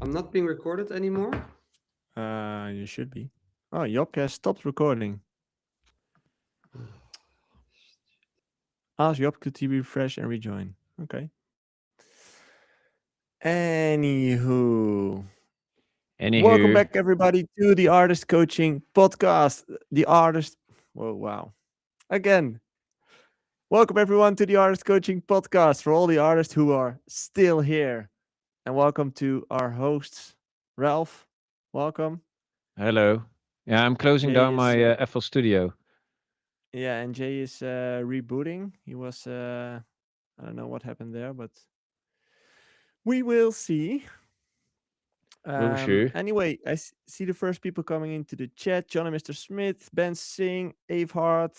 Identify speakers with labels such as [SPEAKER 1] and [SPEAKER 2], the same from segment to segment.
[SPEAKER 1] I'm not being recorded anymore.
[SPEAKER 2] You should be. Oh, Job has stopped recording. Ask Job could he refresh and rejoin. Okay. Anywho, welcome
[SPEAKER 3] Anywho,
[SPEAKER 2] back everybody to the Artist Coaching Podcast. The artist. Whoa, wow. Again, welcome everyone to the Artist Coaching Podcast for all the artists who are still here, and welcome to our hosts, Ralph. Welcome.
[SPEAKER 3] hello. Yeah, I'm closing
[SPEAKER 2] Jay
[SPEAKER 3] down
[SPEAKER 2] is
[SPEAKER 3] my FL Studio.
[SPEAKER 2] yeah, and Jay is rebooting. He was I don't know what happened there, but we will see.
[SPEAKER 3] We'll see.
[SPEAKER 2] Anyway, I see the first people coming into the chat. John and Mr. Smith, Ben Singh, Avehart,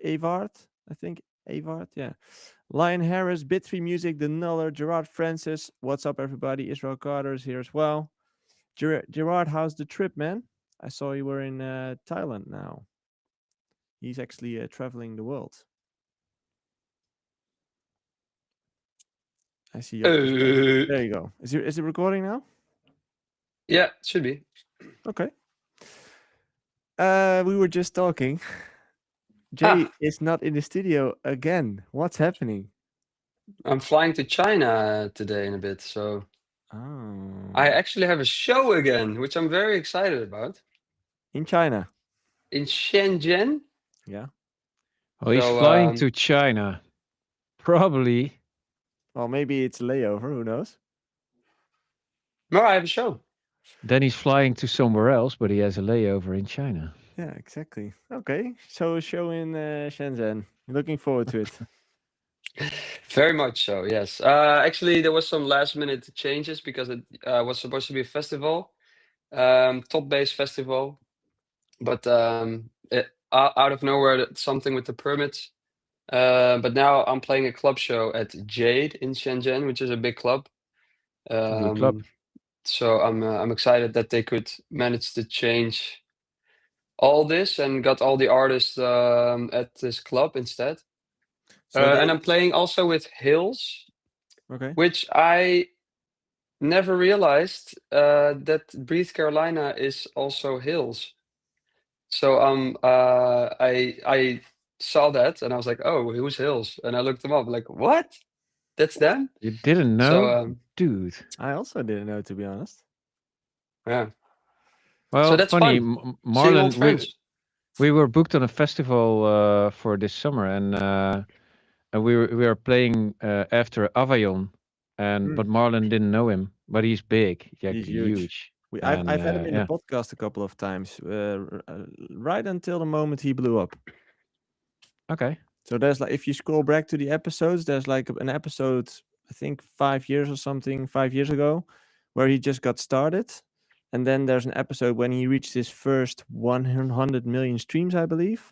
[SPEAKER 2] Avart, I think Avart, yeah. Lion Harris, Bit3 Music, The Nuller, Gerard Francis. What's up, everybody? Israel Carter is here as well. Gerard, how's the trip, man? I saw you were in Thailand now. He's actually traveling the world. I see you. There you go. Is it recording now?
[SPEAKER 1] Yeah, it should be.
[SPEAKER 2] Okay. We were just talking. Jay is not in the studio again. What's happening?
[SPEAKER 1] I'm flying to China today in a bit, so I
[SPEAKER 2] Oh,
[SPEAKER 1] actually have a show again, which I'm very excited about
[SPEAKER 2] in China.
[SPEAKER 1] in Shenzhen.
[SPEAKER 2] Yeah.
[SPEAKER 3] Oh, he's
[SPEAKER 1] So,
[SPEAKER 3] flying to China. Probably.
[SPEAKER 2] Well, maybe it's a layover. Who knows?
[SPEAKER 1] no, I have a show.
[SPEAKER 3] Then he's flying to somewhere else, but he has a layover in China.
[SPEAKER 2] Yeah, exactly. Okay. So a show in Shenzhen. Looking forward to it.
[SPEAKER 1] Very much so, yes. Actually, there was some last minute changes because it was supposed to be a festival, top base festival, but out of nowhere, something with the permits. But now I'm playing a club show at Jade in Shenzhen, which is a big club.
[SPEAKER 3] Good club.
[SPEAKER 1] So I'm excited that they could manage to change all this and got all the artists at this club instead.
[SPEAKER 2] So
[SPEAKER 1] And I'm playing also with Hills,
[SPEAKER 2] okay.
[SPEAKER 1] which I never realized that Breathe Carolina is also Hills. So I saw that and I was like, oh, who's Hills? And I looked them up, like, what? That's them?
[SPEAKER 3] You didn't
[SPEAKER 1] So
[SPEAKER 3] know? Dude.
[SPEAKER 2] I also didn't know, to be honest.
[SPEAKER 1] yeah. So
[SPEAKER 3] Well,
[SPEAKER 1] that's
[SPEAKER 3] funny,
[SPEAKER 1] fun. Seeing old
[SPEAKER 3] Marlon,
[SPEAKER 1] friends.
[SPEAKER 3] we were booked on a festival for this summer, and we are playing after Avayon, but Marlon didn't know him, but he's big, yeah,
[SPEAKER 2] He's huge.
[SPEAKER 3] huge,
[SPEAKER 2] I've
[SPEAKER 3] and
[SPEAKER 2] had him in the
[SPEAKER 3] yeah,
[SPEAKER 2] podcast a couple of times, right until the moment he blew up.
[SPEAKER 3] okay,
[SPEAKER 2] So there's like, if you scroll back to the episodes, there's like an episode, I think 5 years or something, 5 years ago, where he just got started. And then there's an episode when he reached his first 100 million streams, I believe.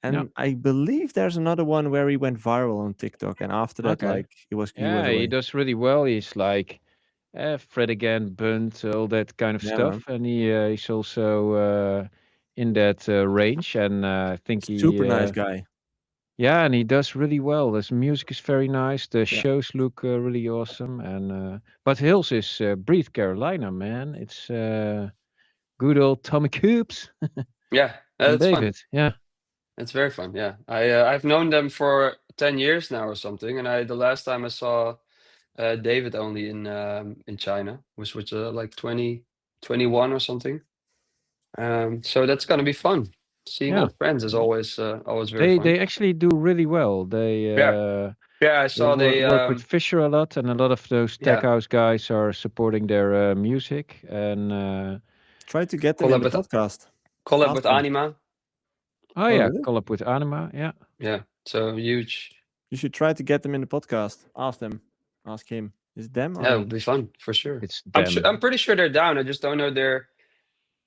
[SPEAKER 3] yeah,
[SPEAKER 2] And I believe there's another one where he went viral on TikTok. And after that,
[SPEAKER 3] okay,
[SPEAKER 2] like he was
[SPEAKER 3] yeah, he
[SPEAKER 2] away.
[SPEAKER 3] does really well. He's like Fred again, Bunt, all that kind of
[SPEAKER 2] Yeah, man.
[SPEAKER 3] stuff, and he's also in that range, and I think he
[SPEAKER 2] Super nice guy.
[SPEAKER 3] yeah, and he does really well. His music is very nice. The
[SPEAKER 2] Yeah.
[SPEAKER 3] shows look really awesome. And but Hills is Breathe Carolina, man. It's good old Tommy Coops
[SPEAKER 1] Yeah,
[SPEAKER 3] and
[SPEAKER 1] that's fun.
[SPEAKER 3] David. Yeah.
[SPEAKER 1] It's very fun. Yeah, I've known them for 10 years now or something, and the last time I saw David only in China, which like 2021 or something. So that's gonna be fun. Seeing
[SPEAKER 3] Yeah.
[SPEAKER 1] old friends is always very
[SPEAKER 3] They
[SPEAKER 1] fun.
[SPEAKER 3] actually do really well.
[SPEAKER 1] Yeah, yeah. I
[SPEAKER 3] They
[SPEAKER 1] saw they
[SPEAKER 3] work with Fisher a lot, and a lot of those tech
[SPEAKER 1] yeah
[SPEAKER 3] house guys are supporting their music. And
[SPEAKER 2] Try to get them in
[SPEAKER 1] collab
[SPEAKER 2] the
[SPEAKER 1] with
[SPEAKER 2] podcast.
[SPEAKER 1] collab
[SPEAKER 2] Ask
[SPEAKER 1] with
[SPEAKER 2] them.
[SPEAKER 1] Anima.
[SPEAKER 3] oh
[SPEAKER 2] Oh,
[SPEAKER 3] yeah,
[SPEAKER 2] really?
[SPEAKER 3] collab with Anima. Yeah.
[SPEAKER 1] Yeah, so huge.
[SPEAKER 2] You should try to get them in the podcast. Ask them. Ask him. Is it them or
[SPEAKER 1] Yeah, it'll
[SPEAKER 2] him?
[SPEAKER 1] be fun for sure.
[SPEAKER 3] It's
[SPEAKER 1] I'm sure. I'm
[SPEAKER 3] them.
[SPEAKER 1] pretty sure they're down. I just don't know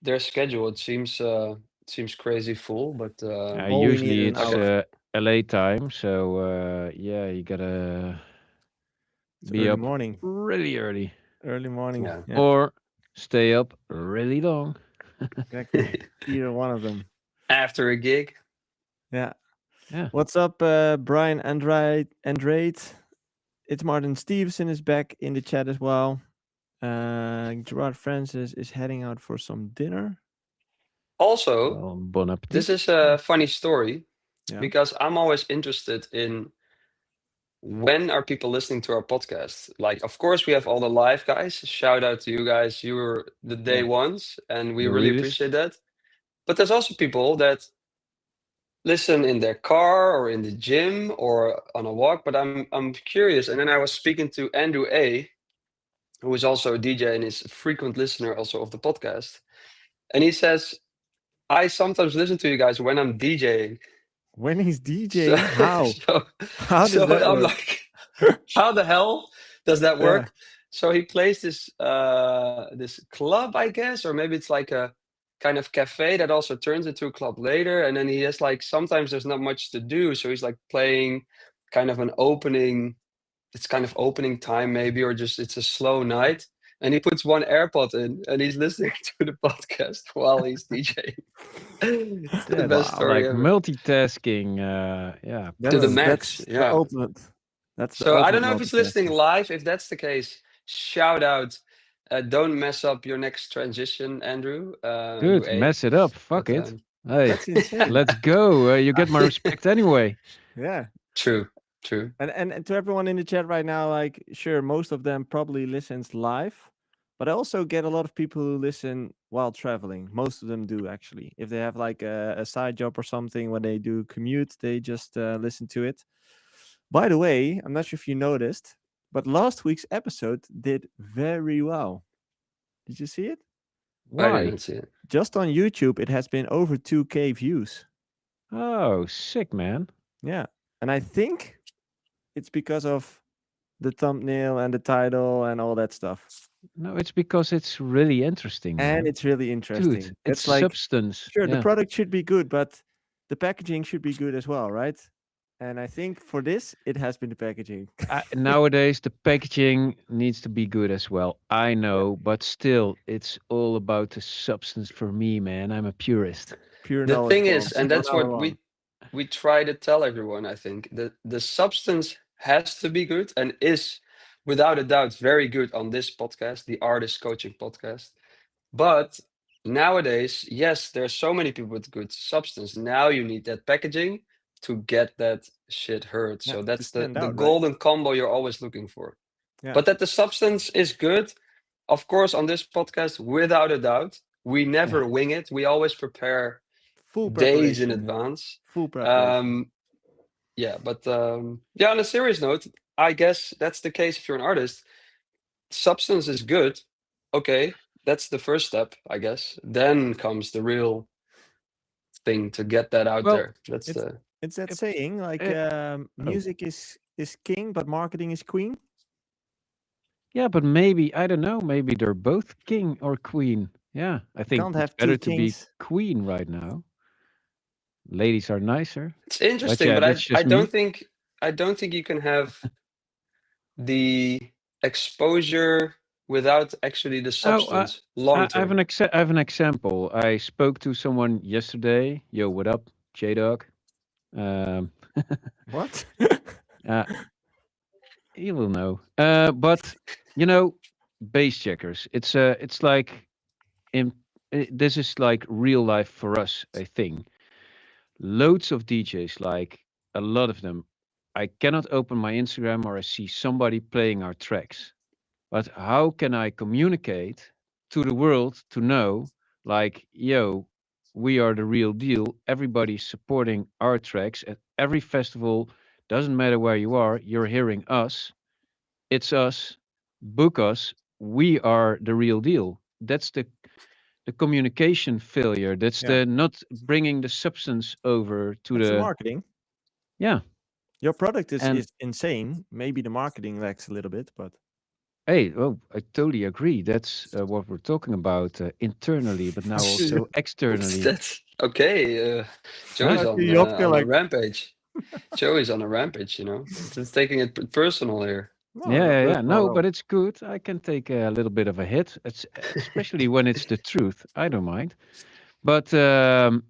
[SPEAKER 1] their schedule. It seems crazy full, but
[SPEAKER 2] All we need is
[SPEAKER 3] Usually
[SPEAKER 2] an
[SPEAKER 3] it's
[SPEAKER 1] okay.
[SPEAKER 2] hour.
[SPEAKER 3] LA time, so yeah, you gotta
[SPEAKER 2] It's
[SPEAKER 3] be
[SPEAKER 2] early
[SPEAKER 3] up
[SPEAKER 2] morning.
[SPEAKER 3] really early
[SPEAKER 2] Early morning.
[SPEAKER 1] Yeah.
[SPEAKER 2] Yeah,
[SPEAKER 3] or stay up really long.
[SPEAKER 2] exactly. Either one of them.
[SPEAKER 1] After a gig.
[SPEAKER 2] Yeah.
[SPEAKER 3] Yeah.
[SPEAKER 2] What's up, Brian Andrade? It's Martin Stevenson is back in the chat as well. Gerard Francis is heading out for some dinner.
[SPEAKER 1] Also,
[SPEAKER 3] Well, bon appetit.
[SPEAKER 1] this is a funny story
[SPEAKER 2] Yeah.
[SPEAKER 1] because I'm always interested in when are people listening to our podcast. Like, of course, we have all the live guys. Shout out to you guys. You were the day
[SPEAKER 2] Yeah.
[SPEAKER 1] ones, and we
[SPEAKER 3] The
[SPEAKER 1] really
[SPEAKER 3] realest.
[SPEAKER 1] appreciate that. But there's also people that listen in their car or in the gym or on a walk. But I'm curious. And then I was speaking to Andrew A, who is also a DJ and is a frequent listener also of the podcast. And he says, I sometimes listen to you guys when I'm DJing.
[SPEAKER 2] When he's
[SPEAKER 1] So,
[SPEAKER 2] DJing, how?
[SPEAKER 1] so,
[SPEAKER 2] How does
[SPEAKER 1] so
[SPEAKER 2] that
[SPEAKER 1] I'm
[SPEAKER 2] work?
[SPEAKER 1] like, how the hell does that
[SPEAKER 2] Yeah.
[SPEAKER 1] work? So he plays this club, I guess, or maybe it's like a kind of cafe that also turns into a club later. And then he has like sometimes there's not much to do, so he's like playing kind of an opening. It's kind of opening time maybe, or just it's a slow night. And he puts one AirPod in, and he's listening to the podcast while he's DJing. It's the best
[SPEAKER 2] Wow.
[SPEAKER 1] story
[SPEAKER 3] Like
[SPEAKER 1] ever.
[SPEAKER 3] multitasking. Yeah.
[SPEAKER 1] To the
[SPEAKER 2] That's
[SPEAKER 1] max,
[SPEAKER 2] the
[SPEAKER 1] yeah.
[SPEAKER 2] ultimate. That's the
[SPEAKER 1] So I don't
[SPEAKER 2] ultimate
[SPEAKER 1] know if he's listening
[SPEAKER 2] multitasking.
[SPEAKER 1] live. If that's the case, shout out. Don't mess up your next transition, Andrew. Andrew
[SPEAKER 3] Dude,
[SPEAKER 1] A.
[SPEAKER 3] mess it up. Fuck
[SPEAKER 1] But
[SPEAKER 3] it. Hey,
[SPEAKER 2] That's insane.
[SPEAKER 3] let's go. You get my respect anyway.
[SPEAKER 2] Yeah.
[SPEAKER 1] true.
[SPEAKER 2] And to everyone in the chat right now, like, sure, most of them probably listens live, but I also get a lot of people who listen while traveling. Most of them do, actually. If they have like a side job or something, when they do commute, they just listen to it. By the way, I'm not sure if you noticed, but last week's episode did very well. Did you see it?
[SPEAKER 1] I
[SPEAKER 3] Why?
[SPEAKER 1] didn't see it.
[SPEAKER 2] Just on YouTube, it has been over 2K views.
[SPEAKER 3] Oh, sick, man.
[SPEAKER 2] Yeah. And I think it's because of the thumbnail and the title and all that stuff.
[SPEAKER 3] No, it's because it's really interesting, man.
[SPEAKER 2] And it's really interesting.
[SPEAKER 3] Dude, it's
[SPEAKER 2] It's like,
[SPEAKER 3] substance.
[SPEAKER 2] sure, the
[SPEAKER 3] Yeah.
[SPEAKER 2] product should be good, but the packaging should be good as well, right? And I think for this, it has been the packaging.
[SPEAKER 3] Nowadays, the packaging needs to be good as well. I know, but still, it's all about the substance for me, man. I'm a purist.
[SPEAKER 2] Pure
[SPEAKER 1] The
[SPEAKER 2] knowledge
[SPEAKER 1] thing
[SPEAKER 2] bomb.
[SPEAKER 1] is, and that's what
[SPEAKER 2] 101.
[SPEAKER 1] we try to tell everyone, I think, that the substance has to be good and is without a doubt very good on this podcast, the Artist Coaching Podcast. But nowadays, yes, there's so many people with good substance. Now you need that packaging to get that shit heard.
[SPEAKER 2] Yeah,
[SPEAKER 1] So
[SPEAKER 2] to
[SPEAKER 1] that's the
[SPEAKER 2] stand out, right?
[SPEAKER 1] golden combo you're always looking for.
[SPEAKER 2] Yeah.
[SPEAKER 1] But that the substance is good, of course, on this podcast, without a doubt. We never wing it. We always prepare
[SPEAKER 2] Full
[SPEAKER 1] days in
[SPEAKER 2] preparation.
[SPEAKER 1] advance.
[SPEAKER 2] Full preparation.
[SPEAKER 1] Yeah, but yeah, on a serious note, I guess that's the case if you're an artist. Substance is good. Okay, that's the first step, I guess. Then comes the real thing to get that out
[SPEAKER 3] Well,
[SPEAKER 1] there. That's
[SPEAKER 2] it's-
[SPEAKER 1] the
[SPEAKER 2] It's that saying, like,
[SPEAKER 3] oh.
[SPEAKER 2] music is king, but marketing is queen.
[SPEAKER 3] Yeah, but maybe, I don't know, maybe they're both king or queen. Yeah, I think
[SPEAKER 2] can't
[SPEAKER 3] it's
[SPEAKER 2] have
[SPEAKER 3] better
[SPEAKER 2] two
[SPEAKER 3] to be
[SPEAKER 2] kings.
[SPEAKER 3] queen right now. Ladies are nicer.
[SPEAKER 1] it's interesting,
[SPEAKER 3] yeah,
[SPEAKER 1] but
[SPEAKER 3] that's
[SPEAKER 1] I
[SPEAKER 3] just
[SPEAKER 1] don't
[SPEAKER 3] me.
[SPEAKER 1] think you can have the exposure without actually the
[SPEAKER 3] Oh,
[SPEAKER 1] substance long
[SPEAKER 3] I have
[SPEAKER 1] term.
[SPEAKER 3] I have an example. I spoke to someone yesterday. Yo, what up, J-Dog?
[SPEAKER 2] What?
[SPEAKER 3] uh, you will know. But base checkers. It's like this is like real life for us. I think loads of DJs, like a lot of them. I cannot open my Instagram or I see somebody playing our tracks. But how can I communicate to the world to know, like, yo, we are the real deal. Everybody's supporting our tracks at every festival. Doesn't matter where you are, you're hearing us. It's us. Book us. We are the real deal. That's the communication failure. That's
[SPEAKER 2] Yeah.
[SPEAKER 3] the not bringing the substance over to
[SPEAKER 2] That's the
[SPEAKER 3] the
[SPEAKER 2] marketing.
[SPEAKER 3] yeah.
[SPEAKER 2] Your product is
[SPEAKER 3] And
[SPEAKER 2] insane. Maybe the marketing lacks a little bit, but
[SPEAKER 3] hey, oh, I totally agree. That's what we're talking about internally, but now also externally.
[SPEAKER 1] That's okay. Joey's
[SPEAKER 2] Huh?
[SPEAKER 1] on,
[SPEAKER 2] You up there
[SPEAKER 1] on a
[SPEAKER 2] like-
[SPEAKER 1] rampage. Joey's on a rampage, Just taking it personal here.
[SPEAKER 2] No,
[SPEAKER 3] Yeah,
[SPEAKER 2] not
[SPEAKER 3] yeah, yeah.
[SPEAKER 2] personal
[SPEAKER 3] No,
[SPEAKER 2] at all.
[SPEAKER 3] but it's good. I can take a little bit of a hit, especially when it's the truth. I don't mind. But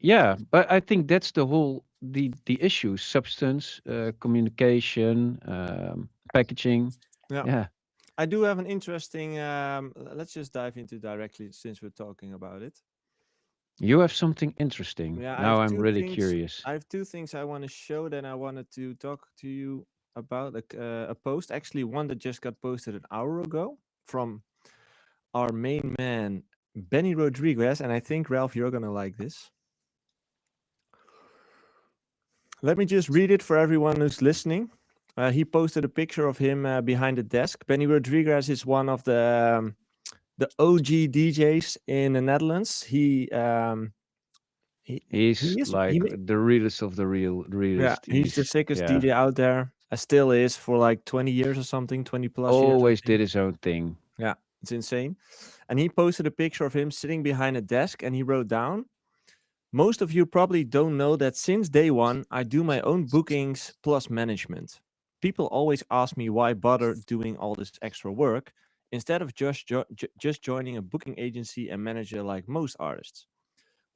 [SPEAKER 3] yeah, but I think that's the whole the issue: substance, communication, packaging.
[SPEAKER 2] Yeah.
[SPEAKER 3] Yeah,
[SPEAKER 2] I do have an interesting. Let's just dive into directly since we're talking about it.
[SPEAKER 3] You have something interesting.
[SPEAKER 2] Yeah, I
[SPEAKER 3] Now
[SPEAKER 2] have
[SPEAKER 3] I'm
[SPEAKER 2] two
[SPEAKER 3] really
[SPEAKER 2] things.
[SPEAKER 3] curious.
[SPEAKER 2] I have two things I want to show that I wanted to talk to you about. A post, actually, one that just got posted an hour ago from our main man Benny Rodriguez, and I think Ralph, you're gonna like this. Let me just read it for everyone who's listening. He posted a picture of him behind the desk. Benny Rodriguez is one of the OG DJs in the Netherlands.
[SPEAKER 3] He's
[SPEAKER 2] He is
[SPEAKER 3] like the realest of the
[SPEAKER 2] yeah,
[SPEAKER 3] realest.
[SPEAKER 2] he's the
[SPEAKER 3] He's,
[SPEAKER 2] sickest
[SPEAKER 3] yeah,
[SPEAKER 2] DJ out there. Still is for like 20 years or something, 20 plus years, I
[SPEAKER 3] always
[SPEAKER 2] think.
[SPEAKER 3] did his own thing.
[SPEAKER 2] Yeah, it's insane. And he posted a picture of him sitting behind a desk and he wrote down, most of you probably don't know that since day one, I do my own bookings plus management. People always ask me why bother doing all this extra work instead of just joining a booking agency and manager like most artists.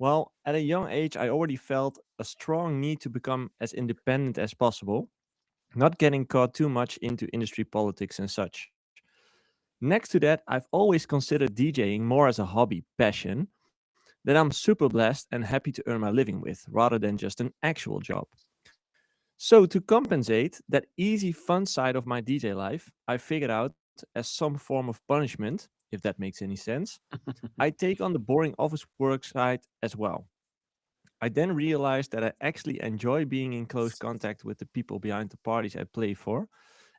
[SPEAKER 2] Well, at a young age, I already felt a strong need to become as independent as possible, not getting caught too much into industry politics and such. Next to that, I've always considered DJing more as a hobby, passion, that I'm super blessed and happy to earn my living with, rather than just an actual job. So, to compensate that easy fun side of my DJ life, I figured out as some form of punishment, if that makes any sense, I take on the boring office work side as well. I then realized that I actually enjoy being in close contact with the people behind the parties I play for,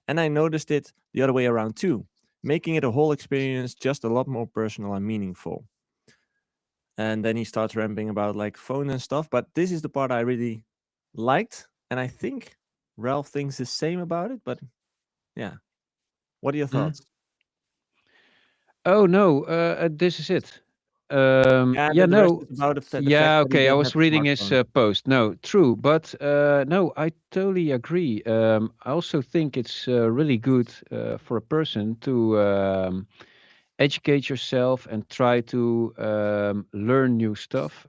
[SPEAKER 2] and I noticed it the other way around too, making it a whole experience just a lot more personal and meaningful. And then he starts rambling about like phone and stuff, but this is the part I really liked, and I think Ralph thinks the same about it. But yeah, what are your
[SPEAKER 3] Mm.
[SPEAKER 2] thoughts?
[SPEAKER 3] Oh no, this is it.
[SPEAKER 2] Yeah,
[SPEAKER 3] Yeah,
[SPEAKER 2] the rest
[SPEAKER 3] no,
[SPEAKER 2] is about the fact
[SPEAKER 3] yeah,
[SPEAKER 2] that he
[SPEAKER 3] okay. I
[SPEAKER 2] doesn't have
[SPEAKER 3] was
[SPEAKER 2] a
[SPEAKER 3] reading his
[SPEAKER 2] smartphone.
[SPEAKER 3] post. No, true, but no, I totally agree. I also think it's really good for a person to educate yourself and try to learn new stuff.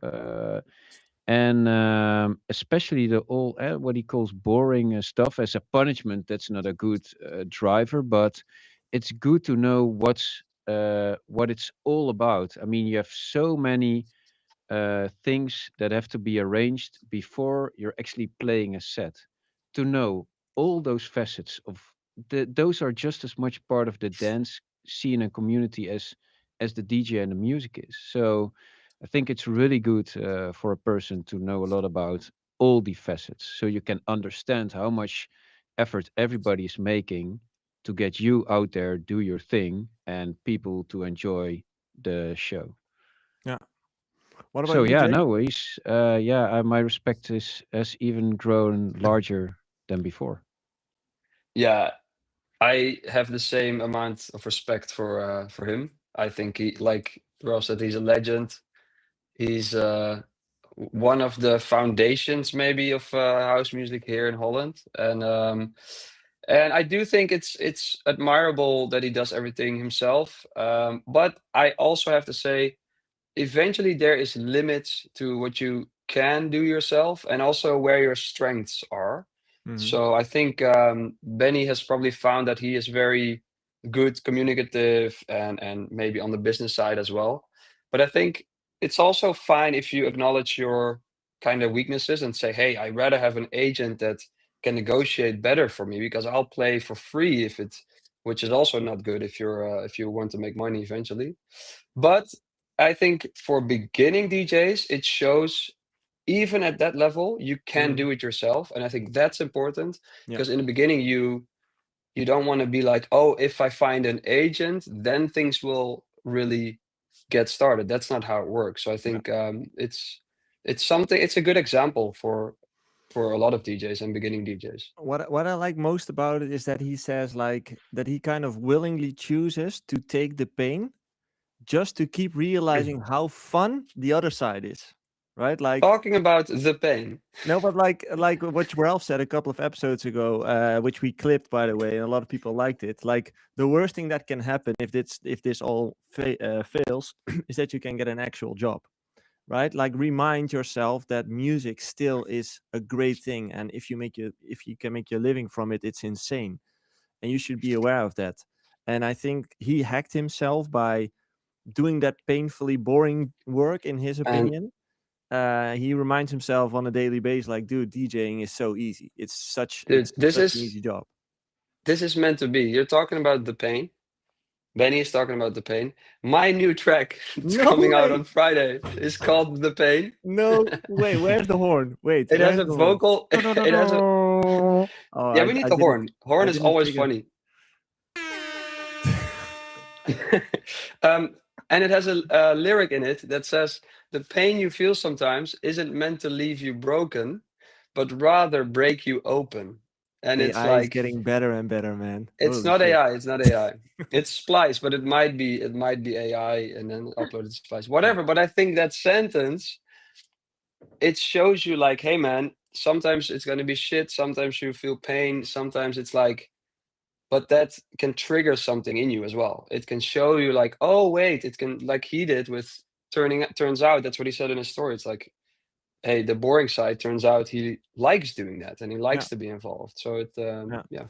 [SPEAKER 3] And especially the all what he calls boring stuff as a punishment. That's not a good driver, but it's good to know what it's all about. I mean, you have so many things that have to be arranged before you're actually playing a set. To know all those facets of those are just as much part of the dance scene and community as the DJ and the music is. So I think it's really good for a person to know a lot about all the facets, so you can understand how much effort everybody is making to get you out there, do your thing, and people to enjoy the show.
[SPEAKER 2] Yeah. What about
[SPEAKER 3] So
[SPEAKER 2] you,
[SPEAKER 3] yeah,
[SPEAKER 2] Jake?
[SPEAKER 3] no, he's my respect is has even grown larger than before.
[SPEAKER 1] Yeah, I have the same amount of respect for him. I think he, like Ross said, he's a legend. He's one of the foundations maybe of house music here in Holland, and I do think it's admirable that he does everything himself. But I also have to say, eventually there is limits to what you can do yourself, and also where your strengths are.
[SPEAKER 2] Hmm.
[SPEAKER 1] So I think Benny has probably found that he is very good communicative and maybe on the business side as well. But I think it's also fine if you acknowledge your kind of weaknesses and say, hey, I'd rather have an agent that can negotiate better for me because I'll play for free if it's, which is also not good if you want to make money eventually. But I think for beginning DJs, it shows even at that level, you can
[SPEAKER 2] Hmm.
[SPEAKER 1] do it yourself. And I think that's important
[SPEAKER 2] Yeah.
[SPEAKER 1] because in the beginning, you don't want to be like, oh, if I find an agent, then things will really get started. That's not how it works. So I
[SPEAKER 2] Yeah.
[SPEAKER 1] think it's something. It's a good example for a lot of DJs and beginning DJs.
[SPEAKER 2] What I like most about it is that he says like that he kind of willingly chooses to take the pain just to keep realizing how fun the other side is, right? Like
[SPEAKER 1] Talking about the pain.
[SPEAKER 2] no, but like what Ralph said a couple of episodes ago, which we clipped by the way, and a lot of people liked it. Like the worst thing that can happen if this all fails is that you can get an actual job, right? Like remind yourself that music still is a great thing, and if you can make your living from it, it's insane, and you should be aware of that. and I think he hacked himself by doing that painfully boring work. In his
[SPEAKER 1] And
[SPEAKER 2] opinion, he reminds himself on a daily basis, like, dude, DJing is so easy.
[SPEAKER 1] dude,
[SPEAKER 2] It's such an easy job.
[SPEAKER 1] this is meant to be. You're talking about the pain. Benny is talking about the pain. My new track, it's
[SPEAKER 2] No
[SPEAKER 1] coming out
[SPEAKER 2] way.
[SPEAKER 1] on Friday, is called The Pain.
[SPEAKER 2] No way. Where's the horn? Wait,
[SPEAKER 1] It has
[SPEAKER 2] where's
[SPEAKER 1] a
[SPEAKER 2] the horn?
[SPEAKER 1] vocal. It has a.
[SPEAKER 3] Oh,
[SPEAKER 2] Oh,
[SPEAKER 1] Yeah, we need
[SPEAKER 2] I
[SPEAKER 1] the
[SPEAKER 2] didn't.
[SPEAKER 1] horn. Horn
[SPEAKER 2] I
[SPEAKER 1] is
[SPEAKER 2] didn't
[SPEAKER 1] always
[SPEAKER 2] figure.
[SPEAKER 1] funny. um, and it has a lyric in it that says, "The pain you feel sometimes isn't meant to leave you broken, but rather break you open." And it's
[SPEAKER 2] AI is
[SPEAKER 1] like,
[SPEAKER 2] getting better and better, man.
[SPEAKER 1] it's
[SPEAKER 2] Holy
[SPEAKER 1] not
[SPEAKER 2] shit.
[SPEAKER 1] AI. It's not AI. It's Splice, but it might be AI and then uploaded to Splice. Whatever. But I think that sentence, it shows you like, hey man, sometimes it's gonna be shit, sometimes you feel pain, sometimes it's like, but that can trigger something in you as well. It can show you like, oh wait, it can, like he did with turns out, that's what he said in his story. It's like, hey, the boring side turns out he likes doing that and he
[SPEAKER 2] Yeah,
[SPEAKER 1] likes to be involved. So it
[SPEAKER 2] yeah.
[SPEAKER 1] yeah.
[SPEAKER 2] I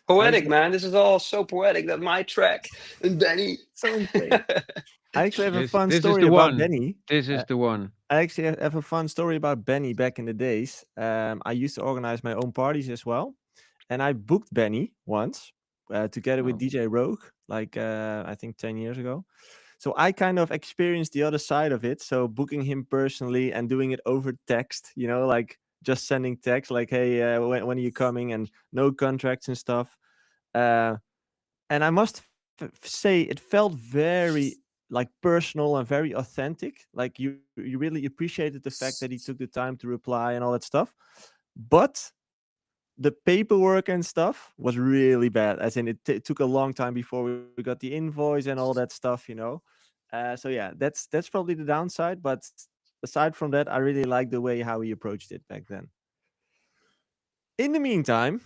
[SPEAKER 1] Poetic,
[SPEAKER 2] actually,
[SPEAKER 1] man. This is all so poetic that my track and Benny.
[SPEAKER 2] so insane. I actually have a fun
[SPEAKER 3] this is
[SPEAKER 2] story
[SPEAKER 3] the
[SPEAKER 2] about
[SPEAKER 3] one.
[SPEAKER 2] Benny.
[SPEAKER 3] This is the one.
[SPEAKER 2] I actually have a fun story about Benny back in the days. I used to organize my own parties as well, and I booked Benny once together with
[SPEAKER 3] Oh.
[SPEAKER 2] DJ Rogue, like I think 10 years ago. So I kind of experienced the other side of it. So booking him personally and doing it over text, like just sending text, like, "Hey, when are you coming?" and no contracts and stuff. Uh, and I must say, it felt very like personal and very authentic. Like you really appreciated the fact that he took the time to reply and all that stuff. But the paperwork and stuff was really bad. As in, it took a long time before we got the invoice and all that stuff. So yeah, that's probably the downside. But aside from that, I really like the way how he approached it back then. In the meantime,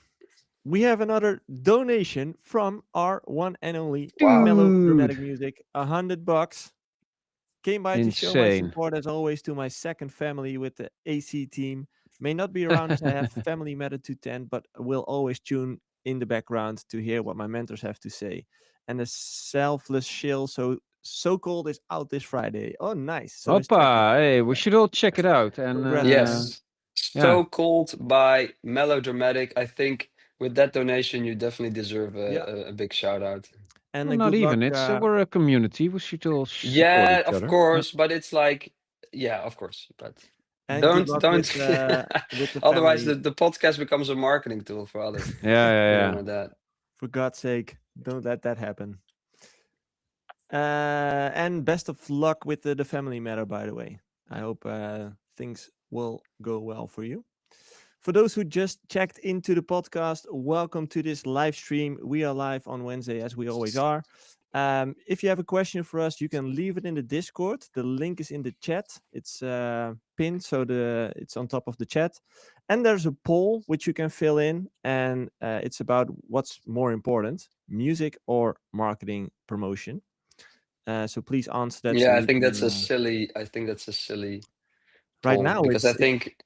[SPEAKER 2] we have another donation from our one and only
[SPEAKER 1] Wow.
[SPEAKER 2] melodramatic
[SPEAKER 3] Dude,
[SPEAKER 2] music. $100 came by to show my
[SPEAKER 3] insane.
[SPEAKER 2] support as always to my second family with the AC team. May not be around as I have family matter to tend, but will always tune in the background to hear what my mentors have to say. And the selfless shill so cold is out this Friday. Oh, nice. So his track is
[SPEAKER 3] Hoppa!
[SPEAKER 2] out
[SPEAKER 3] Hey,
[SPEAKER 2] this
[SPEAKER 3] we
[SPEAKER 2] Friday.
[SPEAKER 3] should all check it out. And
[SPEAKER 2] Congrats, man.
[SPEAKER 1] Yes.
[SPEAKER 3] yeah,
[SPEAKER 1] So called by melodramatic. I think with that donation, you definitely deserve
[SPEAKER 2] Yeah,
[SPEAKER 1] a big shout out.
[SPEAKER 2] and
[SPEAKER 3] well, not
[SPEAKER 2] good luck.
[SPEAKER 3] even. It's we're a community. We should all support
[SPEAKER 1] Yeah,
[SPEAKER 3] each
[SPEAKER 1] of
[SPEAKER 3] other. Yeah.
[SPEAKER 1] course, but it's like, yeah, of course, but
[SPEAKER 2] And good
[SPEAKER 1] don't
[SPEAKER 2] luck
[SPEAKER 1] don't.
[SPEAKER 2] with the
[SPEAKER 1] Otherwise,
[SPEAKER 2] family.
[SPEAKER 1] the podcast becomes a marketing tool for others.
[SPEAKER 3] Yeah, yeah,
[SPEAKER 1] We don't
[SPEAKER 3] yeah.
[SPEAKER 1] want that.
[SPEAKER 2] For God's sake, don't let that happen. And best of luck with the family matter, by the way. I hope things will go well for you. For those who just checked into the podcast, welcome to this live stream. We are live on Wednesday, as we always are. If you have a question for us, you can leave it in the Discord. The link is in the chat. It's pinned, so it's on top of the chat. And there's a poll which you can fill in, and it's about what's more important: music or marketing promotion. So please answer that. So
[SPEAKER 1] Yeah, I
[SPEAKER 2] we
[SPEAKER 1] think
[SPEAKER 2] can.
[SPEAKER 1] that's a silly. I think that's a silly
[SPEAKER 2] Right
[SPEAKER 1] poll
[SPEAKER 2] now,
[SPEAKER 1] because I
[SPEAKER 2] it's
[SPEAKER 1] think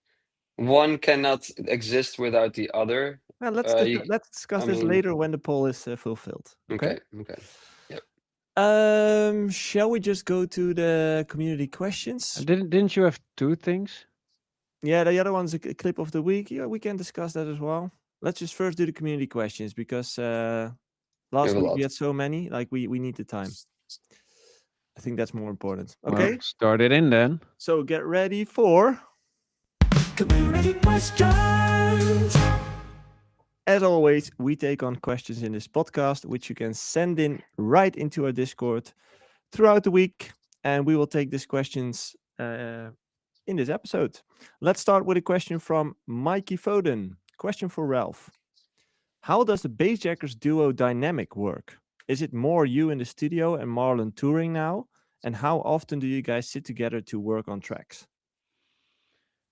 [SPEAKER 1] one cannot exist without the other.
[SPEAKER 2] well,
[SPEAKER 1] You,
[SPEAKER 2] let's discuss
[SPEAKER 1] I
[SPEAKER 2] this
[SPEAKER 1] mean,
[SPEAKER 2] later when the poll is fulfilled. Okay.
[SPEAKER 1] okay, okay. Yep.
[SPEAKER 2] Shall we just go to the community questions?
[SPEAKER 3] Didn't you have two things?
[SPEAKER 2] Yeah, the other one's a clip of the week. Yeah, we can discuss that as well. Let's just first do the community questions because
[SPEAKER 1] We
[SPEAKER 2] last
[SPEAKER 1] have a
[SPEAKER 2] week we
[SPEAKER 1] lot.
[SPEAKER 2] had so many. Like we need the time. I think that's more important.
[SPEAKER 3] Well,
[SPEAKER 2] Okay.
[SPEAKER 3] start it in then.
[SPEAKER 2] So get ready for community questions. As always, we take on questions in this podcast, which you can send in right into our Discord throughout the week, and we will take these questions in this episode. Let's start with a question from Mikey Foden. Question for Ralph. How does the Bassjackers duo dynamic work? Is it more you in the studio and Marlon touring now? And how often do you guys sit together to work on tracks?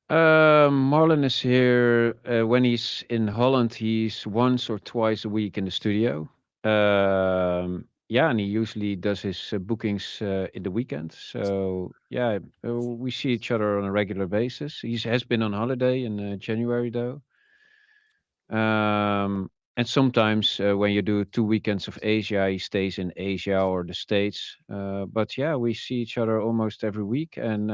[SPEAKER 3] Marlon is here when he's in Holland. He's once or twice a week in the studio. Yeah, and he usually does his bookings in the weekend. So yeah, we see each other on a regular basis. He has been on holiday in January though. And sometimes when you do 2 weekends of Asia, he stays in Asia or the States. But yeah, we see each other almost every week, and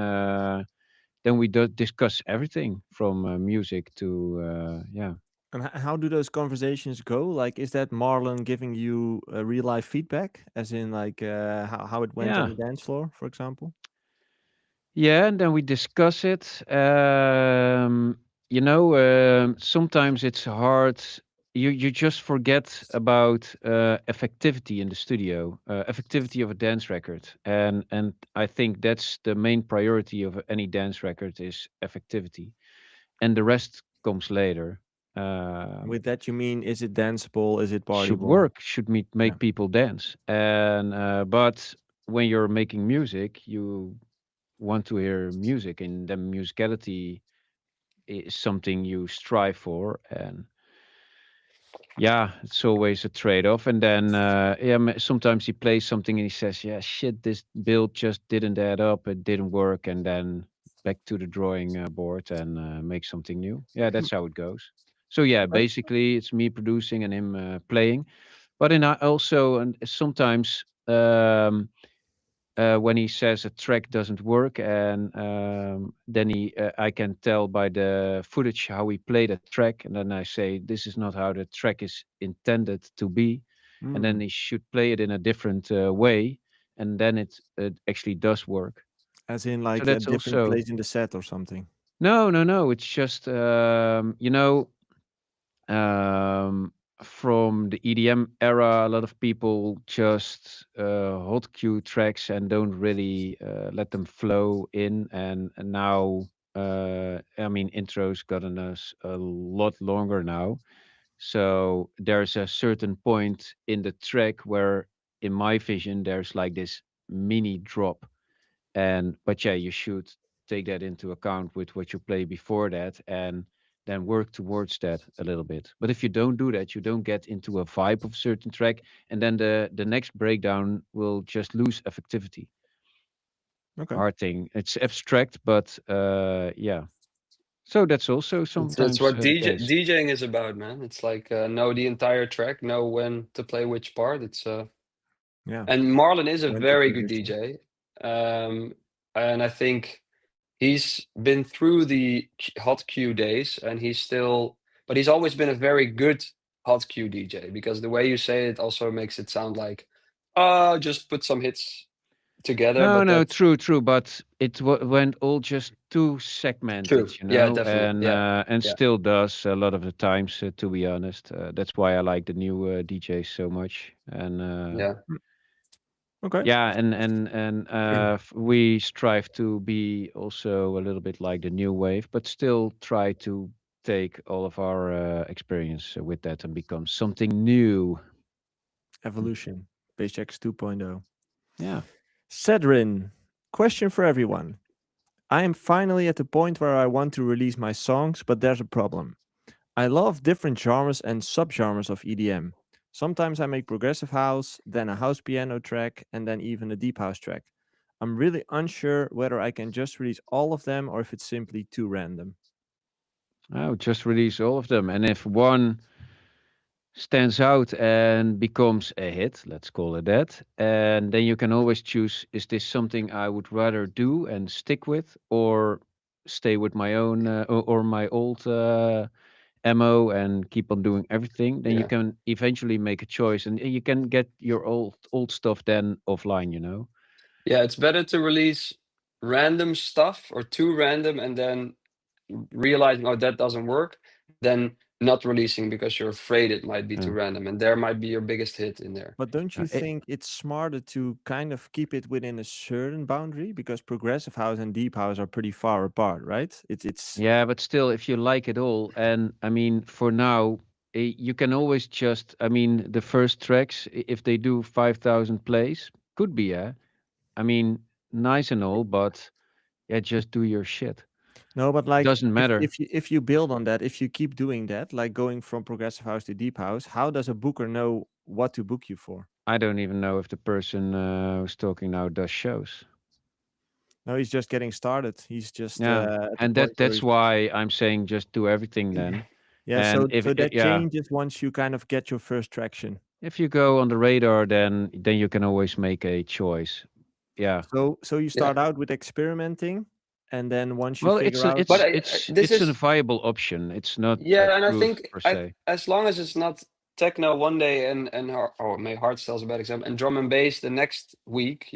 [SPEAKER 3] then we discuss everything from music to yeah.
[SPEAKER 2] And how do those conversations go? Like, is that Marlon giving you real life feedback, as in like how it went on
[SPEAKER 3] Yeah.
[SPEAKER 2] the dance floor, for example?
[SPEAKER 3] Yeah, and then we discuss it. Sometimes it's hard. You just forget about effectivity in the studio, effectivity of a dance record, and I think that's the main priority of any dance record is effectivity, and the rest comes later.
[SPEAKER 2] With that, you mean, is it danceable? Is it
[SPEAKER 3] Should
[SPEAKER 2] partyable?
[SPEAKER 3] work, should
[SPEAKER 2] Yeah.
[SPEAKER 3] make people dance, and but when you're making music, you want to hear music, and then musicality is something you strive for, and yeah, it's always a trade-off. And then yeah, sometimes he plays something and he says, yeah, shit, this build just didn't add up, it didn't work, and then back to the drawing board and make something new. Yeah, that's how it goes. So yeah,
[SPEAKER 2] Okay.
[SPEAKER 3] basically it's me producing and him playing, but in I also, and sometimes when he says a track doesn't work, and then I can tell by the footage how he played a track, and then I say this is not how the track is intended to be, and then
[SPEAKER 2] Mm.
[SPEAKER 3] he should play it in a different way, and then it actually does work.
[SPEAKER 2] As in
[SPEAKER 3] So
[SPEAKER 2] like a
[SPEAKER 3] that's
[SPEAKER 2] different
[SPEAKER 3] also
[SPEAKER 2] place in the set or something.
[SPEAKER 3] no, it's just um, from the EDM era, a lot of people just hot cue tracks and don't really let them flow in. And now, I mean, intros gotten us a lot longer now. So there's a certain point in the track where, in my vision, there's like this mini drop, and but yeah, you should take that into account with what you play before that, and then work towards that a little bit. But if you don't do that, you don't get into a vibe of a certain track, and then the next breakdown will just lose effectivity.
[SPEAKER 2] Okay.
[SPEAKER 3] Hard thing, it's abstract, but yeah, so that's also
[SPEAKER 1] It's
[SPEAKER 3] sometimes
[SPEAKER 1] what
[SPEAKER 3] the
[SPEAKER 1] DJ
[SPEAKER 3] case.
[SPEAKER 1] DJing is about, man. It's like know the entire track, know when to play which part.
[SPEAKER 2] Yeah.
[SPEAKER 1] And Marlon is a
[SPEAKER 2] When to
[SPEAKER 1] very good
[SPEAKER 2] position.
[SPEAKER 1] DJ. Um, and I think he's been through the hot queue days, and but he's always been a very good hot queue DJ, because the way you say it also makes it sound like, oh, just put some hits together.
[SPEAKER 3] No,
[SPEAKER 1] But
[SPEAKER 3] no,
[SPEAKER 1] that's
[SPEAKER 3] true, true, but it went all just too segmented,
[SPEAKER 1] true. Yeah, definitely. Yeah,
[SPEAKER 3] and
[SPEAKER 1] yeah,
[SPEAKER 3] still does a lot of the times, to be honest. That's why I like the new DJs so much, and
[SPEAKER 1] yeah.
[SPEAKER 2] Mm. Okay.
[SPEAKER 3] yeah, and we strive to be also a little bit like the new wave, but still try to take all of our experience with that and become something new.
[SPEAKER 2] Evolution. Basecheck's 2.0.
[SPEAKER 3] Yeah.
[SPEAKER 2] Cedrin. Question for everyone. I am finally at the point where I want to release my songs, but there's a problem. I love different genres and subgenres of EDM. Sometimes I make progressive house, then a house piano track, and then even a deep house track. I'm really unsure whether I can just release all of them or if it's simply too random.
[SPEAKER 3] Oh, just release all of them, and if one stands out and becomes a hit, let's call it that. And then you can always choose, is this something I would rather do and stick with, or stay with my own or my old MO and keep on doing everything? Then you
[SPEAKER 1] Yeah.
[SPEAKER 3] can eventually make a choice, and you can get your old stuff then offline.
[SPEAKER 1] Yeah, it's better to release random stuff or too random, and then realizing, oh, that doesn't work, than not releasing because you're afraid it might be too
[SPEAKER 3] Yeah.
[SPEAKER 1] random, and there might be your biggest hit in there.
[SPEAKER 2] But don't you
[SPEAKER 3] Uh, it,
[SPEAKER 2] think it's smarter to kind of keep it within a certain boundary? Because progressive house and deep house are pretty far apart, right? It's
[SPEAKER 3] Yeah, but still, if you like it all, and I mean, for now, you can always just, I mean, the first tracks, if they do 5,000 plays, could be, yeah. I mean, nice and all, but yeah, just do your shit.
[SPEAKER 2] no, but like
[SPEAKER 3] Doesn't matter.
[SPEAKER 2] if you build on that, if you keep doing that, like going from progressive house to deep house, how does a booker know what to book you for?
[SPEAKER 3] I don't even know if the person who's talking now does shows.
[SPEAKER 2] No, he's just getting started. He's just
[SPEAKER 3] Yeah,
[SPEAKER 2] at the
[SPEAKER 3] and
[SPEAKER 2] point where
[SPEAKER 3] that's
[SPEAKER 2] he's just
[SPEAKER 3] why I'm saying just do everything then.
[SPEAKER 2] Yeah,
[SPEAKER 3] And
[SPEAKER 2] so
[SPEAKER 3] if
[SPEAKER 2] that
[SPEAKER 3] yeah,
[SPEAKER 2] changes once you kind of get your first traction.
[SPEAKER 3] if you go on the radar, then you can always make a choice. Yeah.
[SPEAKER 2] So you
[SPEAKER 1] Yeah.
[SPEAKER 2] start out with experimenting, and then once you
[SPEAKER 3] Well,
[SPEAKER 2] figure out,
[SPEAKER 1] But this
[SPEAKER 3] it's a
[SPEAKER 1] is
[SPEAKER 3] viable option. It's not a
[SPEAKER 1] yeah, and I
[SPEAKER 3] truth
[SPEAKER 1] think
[SPEAKER 3] per se.
[SPEAKER 1] as long as it's not techno one day and or maybe hardstyle's a bad example, and drum and bass the next week,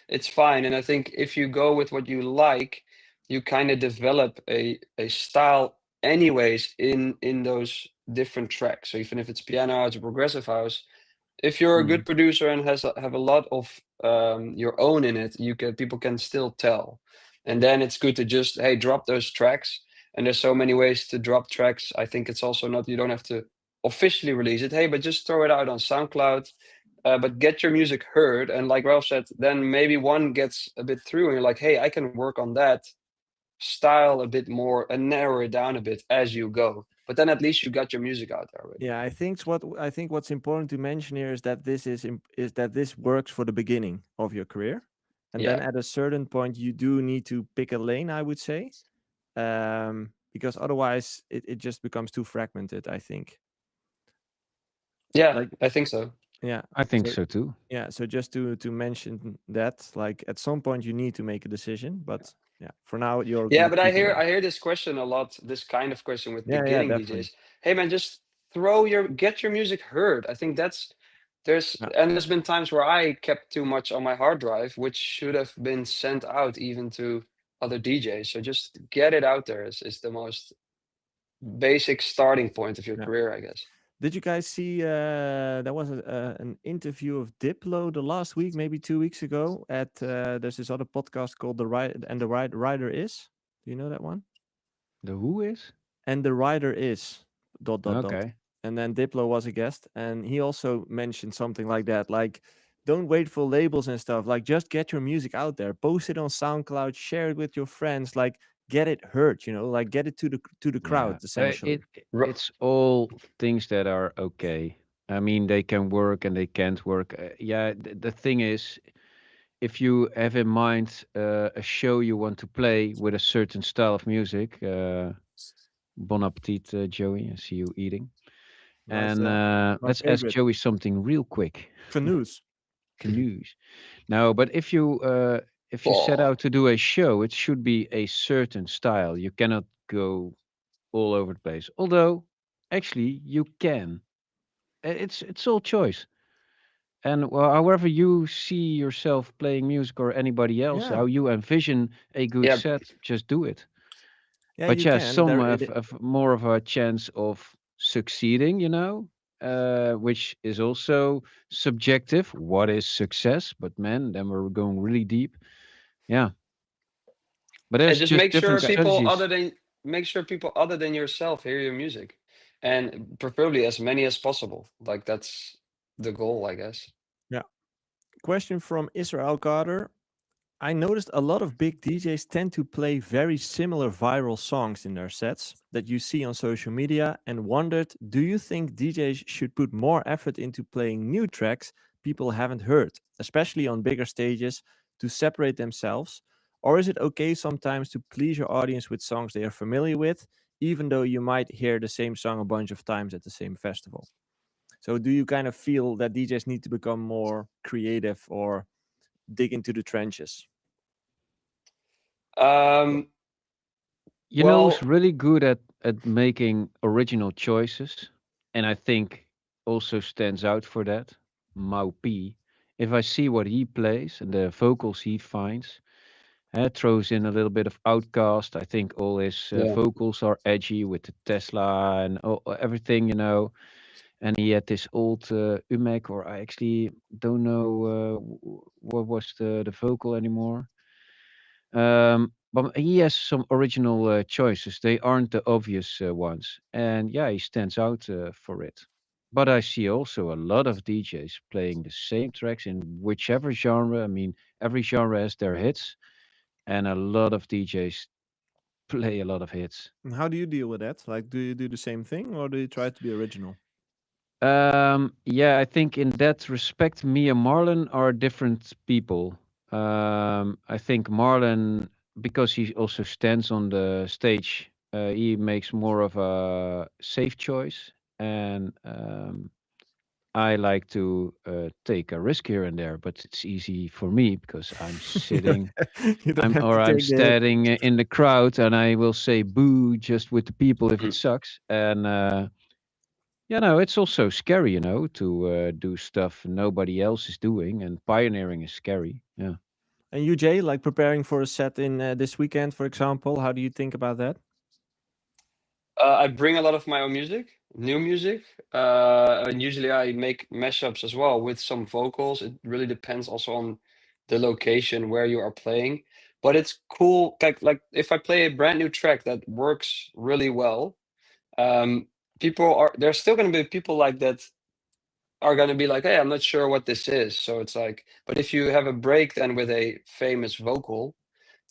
[SPEAKER 1] it's fine. And I think if you go with what you like, you kind of develop a style anyways in those different tracks. So even if it's piano house or progressive house, if you're a
[SPEAKER 3] Mm.
[SPEAKER 1] good producer and have a lot of your own in it, people can still tell. And then it's good to just hey drop those tracks. And there's so many ways to drop tracks. I think it's also not you don't have to officially release it. Hey, but just throw it out on SoundCloud. But get your music heard. And like Ralph said, then maybe one gets a bit through, and you're like, hey, I can work on that style a bit more and narrow it down a bit as you go. But then at least you got your music out there already.
[SPEAKER 2] yeah, I think what's important to mention here is that is that this works for the beginning of your career, and then
[SPEAKER 1] Yeah.
[SPEAKER 2] at a certain point you do need to pick a lane, I would say, because otherwise it just becomes too fragmented, I think.
[SPEAKER 1] Yeah,
[SPEAKER 2] Like,
[SPEAKER 1] I think so.
[SPEAKER 2] yeah,
[SPEAKER 3] I think
[SPEAKER 2] so
[SPEAKER 3] so too.
[SPEAKER 2] yeah, so just to mention that, like at some point you need to make a decision, but yeah, for now you're
[SPEAKER 1] Yeah,
[SPEAKER 2] good
[SPEAKER 1] but I
[SPEAKER 2] either
[SPEAKER 1] hear
[SPEAKER 2] way.
[SPEAKER 1] I hear this question a lot, this kind of question with
[SPEAKER 2] Yeah, yeah,
[SPEAKER 1] beginning
[SPEAKER 2] definitely.
[SPEAKER 1] DJs. Hey man, just get your music heard. I think
[SPEAKER 2] Yeah.
[SPEAKER 1] there's been times where I kept too much on my hard drive, which should have been sent out even to other DJs. So just get it out there is the most basic starting point of your
[SPEAKER 2] Yeah.
[SPEAKER 1] career, I guess.
[SPEAKER 2] Did you guys see there was an interview of Diplo the last week, maybe 2 weeks ago, at there's this other podcast called The Rider Is. Do you know that one?
[SPEAKER 3] The who is?
[SPEAKER 2] And The Rider Is dot dot dot.
[SPEAKER 3] Okay.
[SPEAKER 2] And then Diplo was a guest, and he also mentioned something like that, like don't wait for labels and stuff. Like just get your music out there, post it on SoundCloud, share it with your friends, like get it heard, like get it to the
[SPEAKER 3] Yeah.
[SPEAKER 2] crowd essentially.
[SPEAKER 1] Ro-
[SPEAKER 3] It's all things that are okay. I mean, they can work and they can't work. Yeah, the thing is, if you have in mind a show you want to play with a certain style of music, bon appetit, Joey. I see you eating.
[SPEAKER 2] Nice,
[SPEAKER 3] And
[SPEAKER 2] my
[SPEAKER 3] let's ask
[SPEAKER 2] favorite.
[SPEAKER 3] Joey something real quick.
[SPEAKER 2] Canoes.
[SPEAKER 3] Canoes. No, but if you set
[SPEAKER 1] Oh,
[SPEAKER 3] out to do a show, it should be a certain style. You cannot go all over the place. Although, actually, you can. It's all choice. And well, however you see yourself playing music or anybody else,
[SPEAKER 2] Yeah,
[SPEAKER 3] how you envision a good
[SPEAKER 1] yeah.
[SPEAKER 3] set, just do it.
[SPEAKER 2] yeah,
[SPEAKER 3] But
[SPEAKER 2] you
[SPEAKER 3] yeah,
[SPEAKER 2] can.
[SPEAKER 3] some
[SPEAKER 2] There,
[SPEAKER 3] have more of a chance of succeeding, which is also subjective. What is success? But man, then we're going really deep. Yeah. But
[SPEAKER 1] Yeah,
[SPEAKER 3] there's
[SPEAKER 1] just
[SPEAKER 3] just different strategies.
[SPEAKER 1] make sure people other than yourself hear your music, and preferably as many as possible. Like that's the goal, I guess.
[SPEAKER 2] yeah. Question from Israel Carter. I noticed a lot of big DJs tend to play very similar viral songs in their sets that you see on social media and wondered, do you think DJs should put more effort into playing new tracks people haven't heard, especially on bigger stages, to separate themselves? Or is it okay sometimes to please your audience with songs they are familiar with, even though you might hear the same song a bunch of times at the same festival? So, do you kind of feel that DJs need to become more creative or dig into the trenches?
[SPEAKER 1] Um,
[SPEAKER 3] You know who's
[SPEAKER 1] well,
[SPEAKER 3] really good at making original choices, and I think also stands out for that? Mau P. If I see what he plays and the vocals he finds, throws in a little bit of Outcast. I think all his
[SPEAKER 1] yeah.
[SPEAKER 3] vocals are edgy with the Tesla and everything, And he had this old Umek, or I actually don't know what was the vocal anymore. But he has some original choices. They aren't the obvious ones, and yeah, he stands out for it. But I see also a lot of DJs playing the same tracks in whichever genre. I mean, every genre has their hits, and a lot of DJs play a lot of hits.
[SPEAKER 2] And how do you deal with that? Like, do you do the same thing or do you try to be original?
[SPEAKER 3] Yeah, I think in that respect, me and Marlon are different people. I think Marlon, because he also stands on the stage He makes more of a safe choice, and I like to take a risk here and there. But it's easy for me because I'm sitting,
[SPEAKER 2] You don't have to
[SPEAKER 3] I'm
[SPEAKER 2] take the hit.
[SPEAKER 3] standing in the crowd, and I will say boo just with the people if it
[SPEAKER 1] Mhm.
[SPEAKER 3] sucks. And it's also scary, to do stuff nobody else is doing, and pioneering is scary. Yeah.
[SPEAKER 2] And you, Jay, like preparing for a set in this weekend, for example, how do you think about that?
[SPEAKER 1] I bring a lot of my own music, new music, and usually I make mashups as well with some vocals. It really depends also on the location where you are playing. But it's cool, like if I play a brand new track that works really well, um, there's still going to be people like that are going to be like, hey, I'm not sure what this is. So it's like, but if you have a break then with a famous vocal,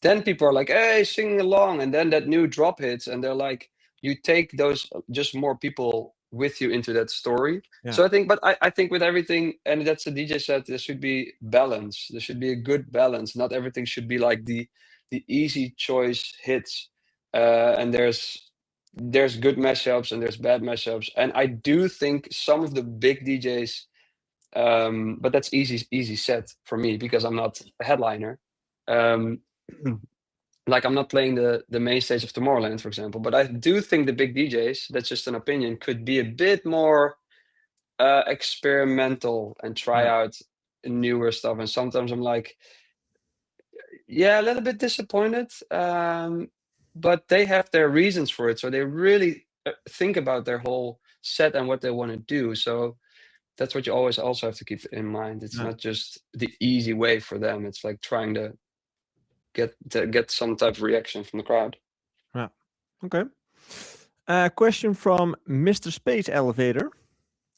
[SPEAKER 1] then people are like, hey, sing along, and then that new drop hits, and they're like, you take those just more people with you into that story.
[SPEAKER 2] Yeah.
[SPEAKER 1] So I think, but I think with everything, and that's the DJ set, there should be balance. There should be a good balance. Not everything should be like the easy choice hits. And there's good mashups and there's bad mashups. And I do think some of the big DJs, but that's easy set for me because I'm not a headliner. Um, like I'm not playing the main stage of Tomorrowland, for example. But I do think the big DJs, that's just an opinion, could be a bit more experimental and try
[SPEAKER 2] Yeah.
[SPEAKER 1] out newer stuff. And sometimes I'm like, yeah, a little bit disappointed. But they have their reasons for it, so they really think about their whole set and what they want to do. So that's what you always also have to keep in mind. It's
[SPEAKER 2] Yeah.
[SPEAKER 1] not just the easy way for them. It's like trying to get some type of reaction from the crowd.
[SPEAKER 2] Yeah. Okay. Question from Mr. Space Elevator,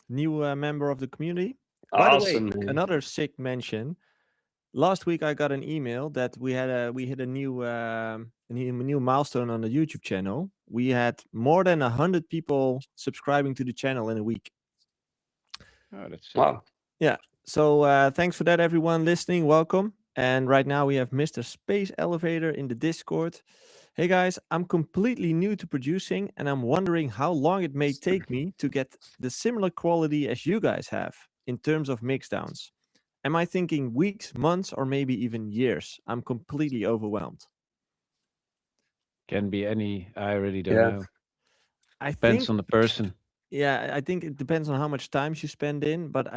[SPEAKER 2] new member of the community. By the way,
[SPEAKER 1] Awesome, man.
[SPEAKER 2] another sick mention. Last week I got an email that we hit a new milestone on the YouTube channel. We had more than 100 people subscribing to the channel in a week.
[SPEAKER 3] Oh, that's sick.
[SPEAKER 1] Wow.
[SPEAKER 2] Yeah. So thanks for that, everyone listening. Welcome. And right now we have Mr. Space Elevator in the Discord. Hey guys, I'm completely new to producing and I'm wondering how long it may take me to get the similar quality as you guys have in terms of mixdowns. Am I thinking weeks, months, or maybe even years? I'm completely overwhelmed.
[SPEAKER 3] Can be any. I really don't
[SPEAKER 1] Yeah.
[SPEAKER 3] know.
[SPEAKER 2] I
[SPEAKER 3] Depends
[SPEAKER 2] think,
[SPEAKER 3] on the person.
[SPEAKER 2] yeah, I think it depends on how much time you spend in. But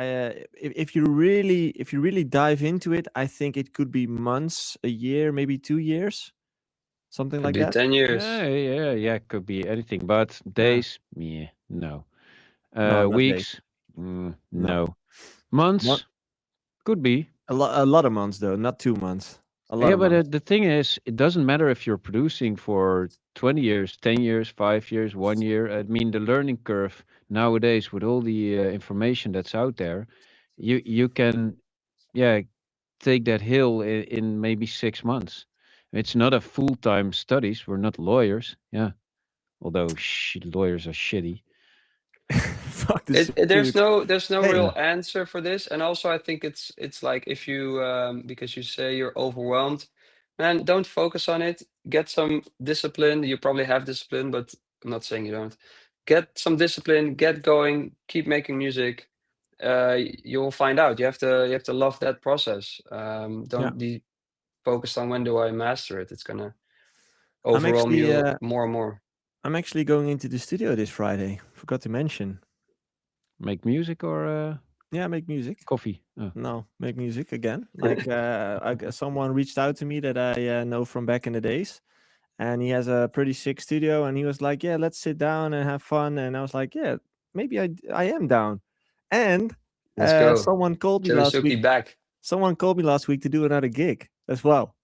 [SPEAKER 2] if you really dive into it, I think it could be months, a year, maybe 2 years, something
[SPEAKER 1] Could
[SPEAKER 2] like
[SPEAKER 1] be
[SPEAKER 2] that.
[SPEAKER 1] 10 years.
[SPEAKER 3] Yeah. Could be anything. But days, yeah, no.
[SPEAKER 2] No, not days.
[SPEAKER 3] Weeks,
[SPEAKER 2] No.
[SPEAKER 3] no. Months, could be.
[SPEAKER 2] A lot of months though, not 2 months. A lot
[SPEAKER 3] Yeah,
[SPEAKER 2] of
[SPEAKER 3] but
[SPEAKER 2] months.
[SPEAKER 3] the thing is, it doesn't matter if you're producing for 20 years, 10 years, 5 years, 1 year. I mean, the learning curve nowadays with all the information that's out there, you can, yeah, take that hill in maybe 6 months. It's not a full-time studies. We're not lawyers. Yeah. Although lawyers are shitty.
[SPEAKER 2] Fuck this
[SPEAKER 1] There's
[SPEAKER 2] dude.
[SPEAKER 1] no
[SPEAKER 2] Hey.
[SPEAKER 1] real answer for this. And also I think it's like if you because you say you're overwhelmed, man, don't focus on it. Get some discipline. You probably have discipline, but I'm not saying you don't. Get some discipline, get going, keep making music. You'll find out. You have to love that process.
[SPEAKER 2] Yeah.
[SPEAKER 1] Don't be focused on when do I master it. It's gonna
[SPEAKER 2] I'm
[SPEAKER 1] overwhelm
[SPEAKER 2] actually
[SPEAKER 1] you more and more.
[SPEAKER 2] I'm actually going into the studio this Friday. Forgot to mention.
[SPEAKER 3] Make music or
[SPEAKER 2] Yeah, make music.
[SPEAKER 3] coffee. Oh.
[SPEAKER 2] No, make music again. Like someone reached out to me that I know from back in the days, and he has a pretty sick studio, and he was like, "Yeah, let's sit down and have fun." And I was like, "Yeah, maybe I am down." And
[SPEAKER 1] Let's go.
[SPEAKER 2] someone called me last week.
[SPEAKER 1] Chillisuki back.
[SPEAKER 2] Someone called me last week to do another gig as well,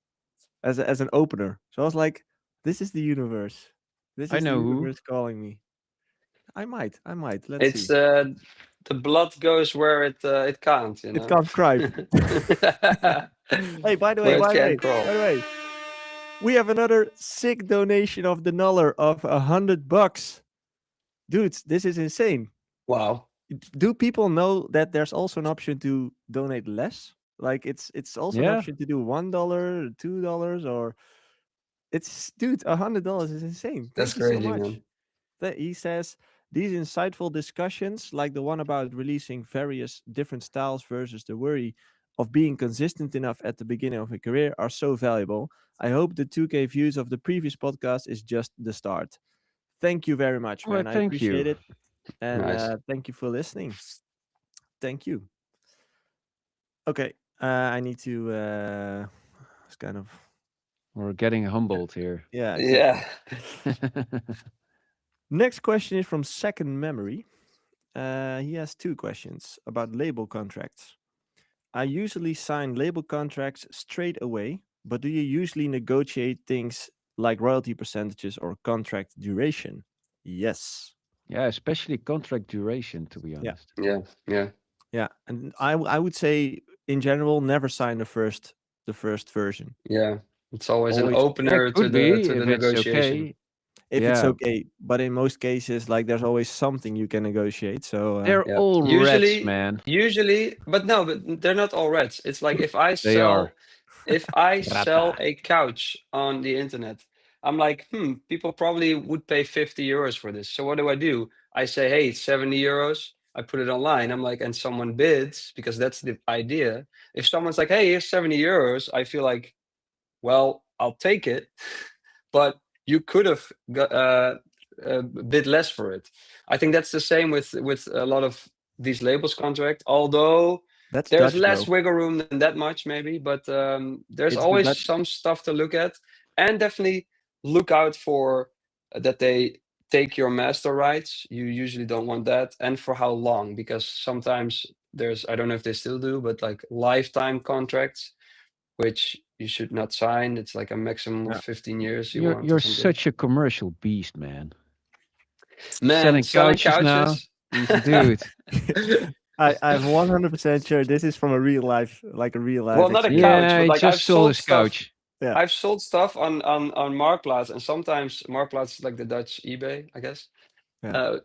[SPEAKER 2] as an opener. So I was like, "This is the universe. This
[SPEAKER 3] I
[SPEAKER 2] is the
[SPEAKER 3] know who.
[SPEAKER 2] universe calling me." I might. Let's
[SPEAKER 1] It's
[SPEAKER 2] see.
[SPEAKER 1] the blood goes where it can't, you
[SPEAKER 2] It
[SPEAKER 1] know.
[SPEAKER 2] can't cry. Hey, by the
[SPEAKER 1] Where
[SPEAKER 2] way,
[SPEAKER 1] it can't crawl.
[SPEAKER 2] we have another sick donation of the Nuller of $100. Dudes, this is insane.
[SPEAKER 1] Wow.
[SPEAKER 2] Do people know that there's also an option to donate less? Like it's also an
[SPEAKER 3] Yeah.
[SPEAKER 2] option to do $1, $2, or It's dude, $100 is insane.
[SPEAKER 1] That's
[SPEAKER 2] Thank you so
[SPEAKER 1] crazy,
[SPEAKER 2] much.
[SPEAKER 1] man.
[SPEAKER 2] He says these insightful discussions, like the one about releasing various different styles versus the worry of being consistent enough at the beginning of a career, are so valuable. I hope the 2K views of the previous podcast is just the start. Thank you very much,
[SPEAKER 3] Well,
[SPEAKER 2] man. I
[SPEAKER 3] thank you.
[SPEAKER 2] appreciate it, and
[SPEAKER 1] Nice.
[SPEAKER 2] thank you for listening. Thank you. Okay, I need to. It's kind of
[SPEAKER 3] We're getting humbled here.
[SPEAKER 2] yeah, exactly.
[SPEAKER 1] Yeah.
[SPEAKER 2] Next question is from Second Memory. He has two questions about label contracts. I usually sign label contracts straight away, but do you usually negotiate things like royalty percentages or contract duration? Yes.
[SPEAKER 3] Yeah, especially contract duration, to be
[SPEAKER 2] Yeah.
[SPEAKER 3] honest.
[SPEAKER 1] Yeah. Yeah.
[SPEAKER 2] Yeah, and I would say in general never sign the first version.
[SPEAKER 1] Yeah. It's always an
[SPEAKER 2] Always
[SPEAKER 3] Yeah,
[SPEAKER 1] opener
[SPEAKER 3] could
[SPEAKER 1] to
[SPEAKER 3] be
[SPEAKER 1] the
[SPEAKER 3] if it's
[SPEAKER 1] negotiation.
[SPEAKER 3] okay.
[SPEAKER 2] if it's
[SPEAKER 3] Yeah,
[SPEAKER 2] okay, but in most cases, like there's always something you can negotiate. So
[SPEAKER 3] they're
[SPEAKER 1] Yeah.
[SPEAKER 3] all rats, man.
[SPEAKER 1] Usually, but no, but they're not all reds. It's like
[SPEAKER 3] They are.
[SPEAKER 1] if I sell
[SPEAKER 3] Rata.
[SPEAKER 1] a couch on the internet, I'm like, people probably would pay 50 euros for this. So what do? I say, hey, it's 70 euros. I put it online. I'm like, and someone bids because that's the idea. If someone's like, hey, here's 70 euros, I feel like, well, I'll take it, but you could have got a bit less for it. I think that's the same with a lot of these labels contract. Although
[SPEAKER 2] that's
[SPEAKER 1] there's
[SPEAKER 2] Dutch,
[SPEAKER 1] less
[SPEAKER 2] bro.
[SPEAKER 1] wiggle room than that much, maybe, but there's
[SPEAKER 2] It's the
[SPEAKER 1] always
[SPEAKER 2] Dutch.
[SPEAKER 1] some stuff to look at, and definitely look out for that they take your master rights. You usually don't want that, and for how long, because sometimes there's I don't know if they still do, but like lifetime contracts which you should not sign. It's like a maximum of
[SPEAKER 2] Yeah.
[SPEAKER 1] 15 years you
[SPEAKER 3] You're
[SPEAKER 1] want or
[SPEAKER 3] you're
[SPEAKER 1] something.
[SPEAKER 3] such a commercial beast, man.
[SPEAKER 1] Man,
[SPEAKER 3] Selling
[SPEAKER 1] selling
[SPEAKER 3] couches now,
[SPEAKER 1] couches.
[SPEAKER 3] dude.
[SPEAKER 2] I'm 100% sure this is from a real life, like a real life
[SPEAKER 1] Well, not a
[SPEAKER 2] experience.
[SPEAKER 1] couch,
[SPEAKER 3] Yeah,
[SPEAKER 1] but
[SPEAKER 3] he
[SPEAKER 1] like
[SPEAKER 3] just sold his couch.
[SPEAKER 2] Yeah.
[SPEAKER 1] I've sold stuff on Marktplaats, and sometimes Marktplaats is like the Dutch eBay, I guess.
[SPEAKER 2] Yeah.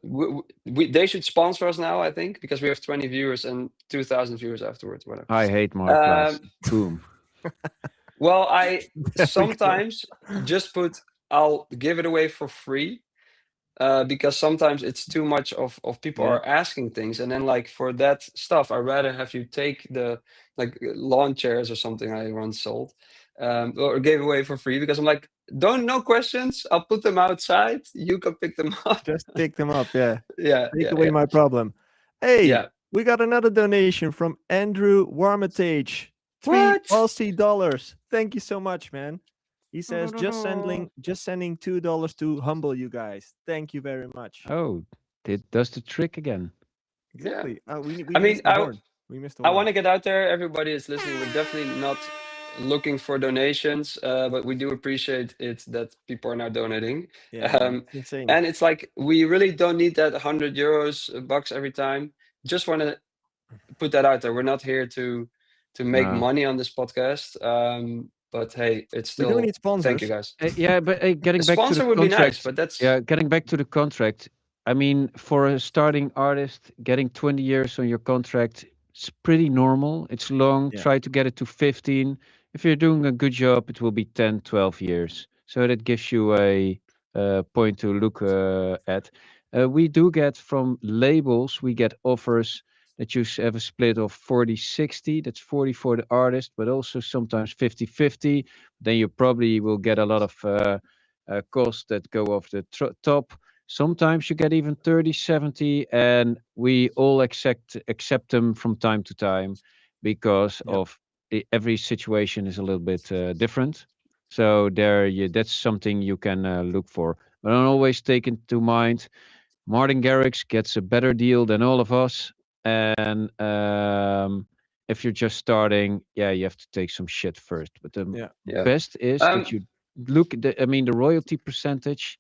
[SPEAKER 1] They should sponsor us now, I think, because we have 20 viewers and 2,000 viewers afterwards, whatever.
[SPEAKER 3] I hate Marktplaats.
[SPEAKER 1] Um,
[SPEAKER 3] Boom.
[SPEAKER 1] well, I
[SPEAKER 2] There we go.
[SPEAKER 1] sometimes just I'll give it away for free because sometimes it's too much of people
[SPEAKER 2] Yeah.
[SPEAKER 1] are asking things, and then like for that stuff I rather have you take the like lawn chairs or something I once sold or gave away for free because I'm like, don't no questions, I'll put them outside, you can pick them up.
[SPEAKER 2] Just pick them up. Yeah.
[SPEAKER 1] Yeah,
[SPEAKER 2] Take
[SPEAKER 1] yeah,
[SPEAKER 2] away
[SPEAKER 1] yeah,
[SPEAKER 2] my problem. Hey,
[SPEAKER 1] yeah.
[SPEAKER 2] we got another donation from Andrew Warmatage.
[SPEAKER 1] What?
[SPEAKER 2] $3 Aussie. Thank you so much, man. He says just sending $2 to humble you guys. Thank you very much.
[SPEAKER 3] Oh, it does the trick again.
[SPEAKER 2] Exactly. We
[SPEAKER 1] I mean,
[SPEAKER 2] missed the horn. We missed the
[SPEAKER 1] I
[SPEAKER 2] horn.
[SPEAKER 1] want to get out there. Everybody is listening. We're definitely not looking for donations, but we do appreciate it that people are now donating.
[SPEAKER 2] Yeah, man,
[SPEAKER 1] Um,
[SPEAKER 2] it's insane.
[SPEAKER 1] and it's like we really don't need that 100 euros bucks every time. Just want to put that out there. We're not here to make
[SPEAKER 3] No.
[SPEAKER 1] money on this podcast. But hey, it's
[SPEAKER 2] We do
[SPEAKER 1] still
[SPEAKER 2] need
[SPEAKER 1] thank you
[SPEAKER 2] sponsors.
[SPEAKER 1] guys.
[SPEAKER 3] Yeah, but
[SPEAKER 1] A
[SPEAKER 3] getting back to the
[SPEAKER 1] sponsor would be nice,
[SPEAKER 3] contract.
[SPEAKER 1] but that's
[SPEAKER 3] Yeah, getting back to the contract. I mean, for a starting artist, getting 20 years on your contract, it's pretty normal. It's long.
[SPEAKER 2] Yeah.
[SPEAKER 3] Try to get it to 15. If you're doing a good job, it will be 10, 12 years. So that gives you a point to look at. We do get from labels, we get offers that you have a split of 40-60. That's 40 for the artist, but also sometimes 50-50. Then you probably will get a lot of costs that go off the top. Sometimes you get even 30-70, and we all accept them from time to time because
[SPEAKER 2] Yeah.
[SPEAKER 3] of every situation is a little bit different. So that's something you can look for. But don't always take into mind Martin Garrix gets a better deal than all of us, and if you're just starting, yeah, you have to take some shit first. But the
[SPEAKER 2] Yeah.
[SPEAKER 1] yeah.
[SPEAKER 3] best is that you look at I mean, the royalty percentage,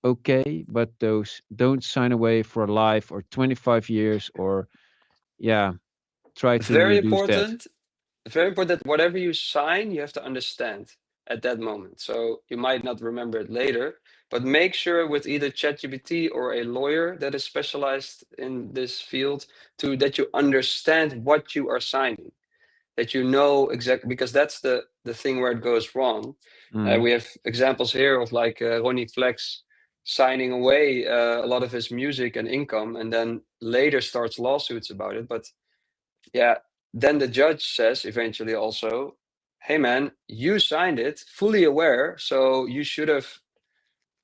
[SPEAKER 3] okay, but those don't sign away for life or 25 years or, yeah, try to
[SPEAKER 1] Very
[SPEAKER 3] reduce that.
[SPEAKER 1] important. Very important that whatever you sign, you have to understand at that moment. So you might not remember it later, but make sure with either ChatGPT or a lawyer that is specialized in this field to that you understand what you are signing. that you know exactly, because that's the thing where it goes wrong.
[SPEAKER 3] Mm.
[SPEAKER 1] We have examples here of like Ronnie Flex signing away a lot of his music and income, and then later starts lawsuits about it. But yeah, then the judge says eventually also, hey man, you signed it fully aware, so you should have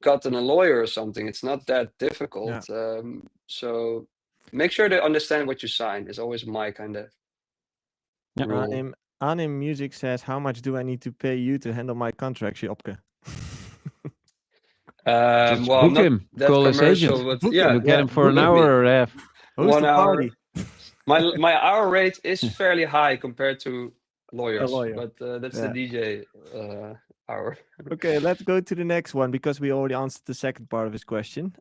[SPEAKER 1] gotten a lawyer or something. It's not that difficult. So make sure to understand what you signed is always my kind of
[SPEAKER 3] Yeah.
[SPEAKER 1] rule.
[SPEAKER 2] Anim Music says, how much do I need to pay you to handle my contract, Jopke?
[SPEAKER 3] Just
[SPEAKER 1] Well, I'm
[SPEAKER 3] book
[SPEAKER 1] not
[SPEAKER 3] him.
[SPEAKER 1] that
[SPEAKER 3] Call his
[SPEAKER 1] commercial,
[SPEAKER 3] agent.
[SPEAKER 1] but
[SPEAKER 2] Book
[SPEAKER 1] yeah,
[SPEAKER 2] him,
[SPEAKER 3] We'll get him for
[SPEAKER 2] book
[SPEAKER 3] an
[SPEAKER 2] him.
[SPEAKER 3] hour
[SPEAKER 1] me.
[SPEAKER 3] or a half.
[SPEAKER 2] Host
[SPEAKER 1] 1
[SPEAKER 2] a
[SPEAKER 1] hour.
[SPEAKER 2] party.
[SPEAKER 1] My hour rate is fairly high compared to lawyers,
[SPEAKER 2] lawyer.
[SPEAKER 1] but that's
[SPEAKER 2] Yeah.
[SPEAKER 1] the DJ hour.
[SPEAKER 2] Okay, let's go to the next one because we already answered the second part of his question.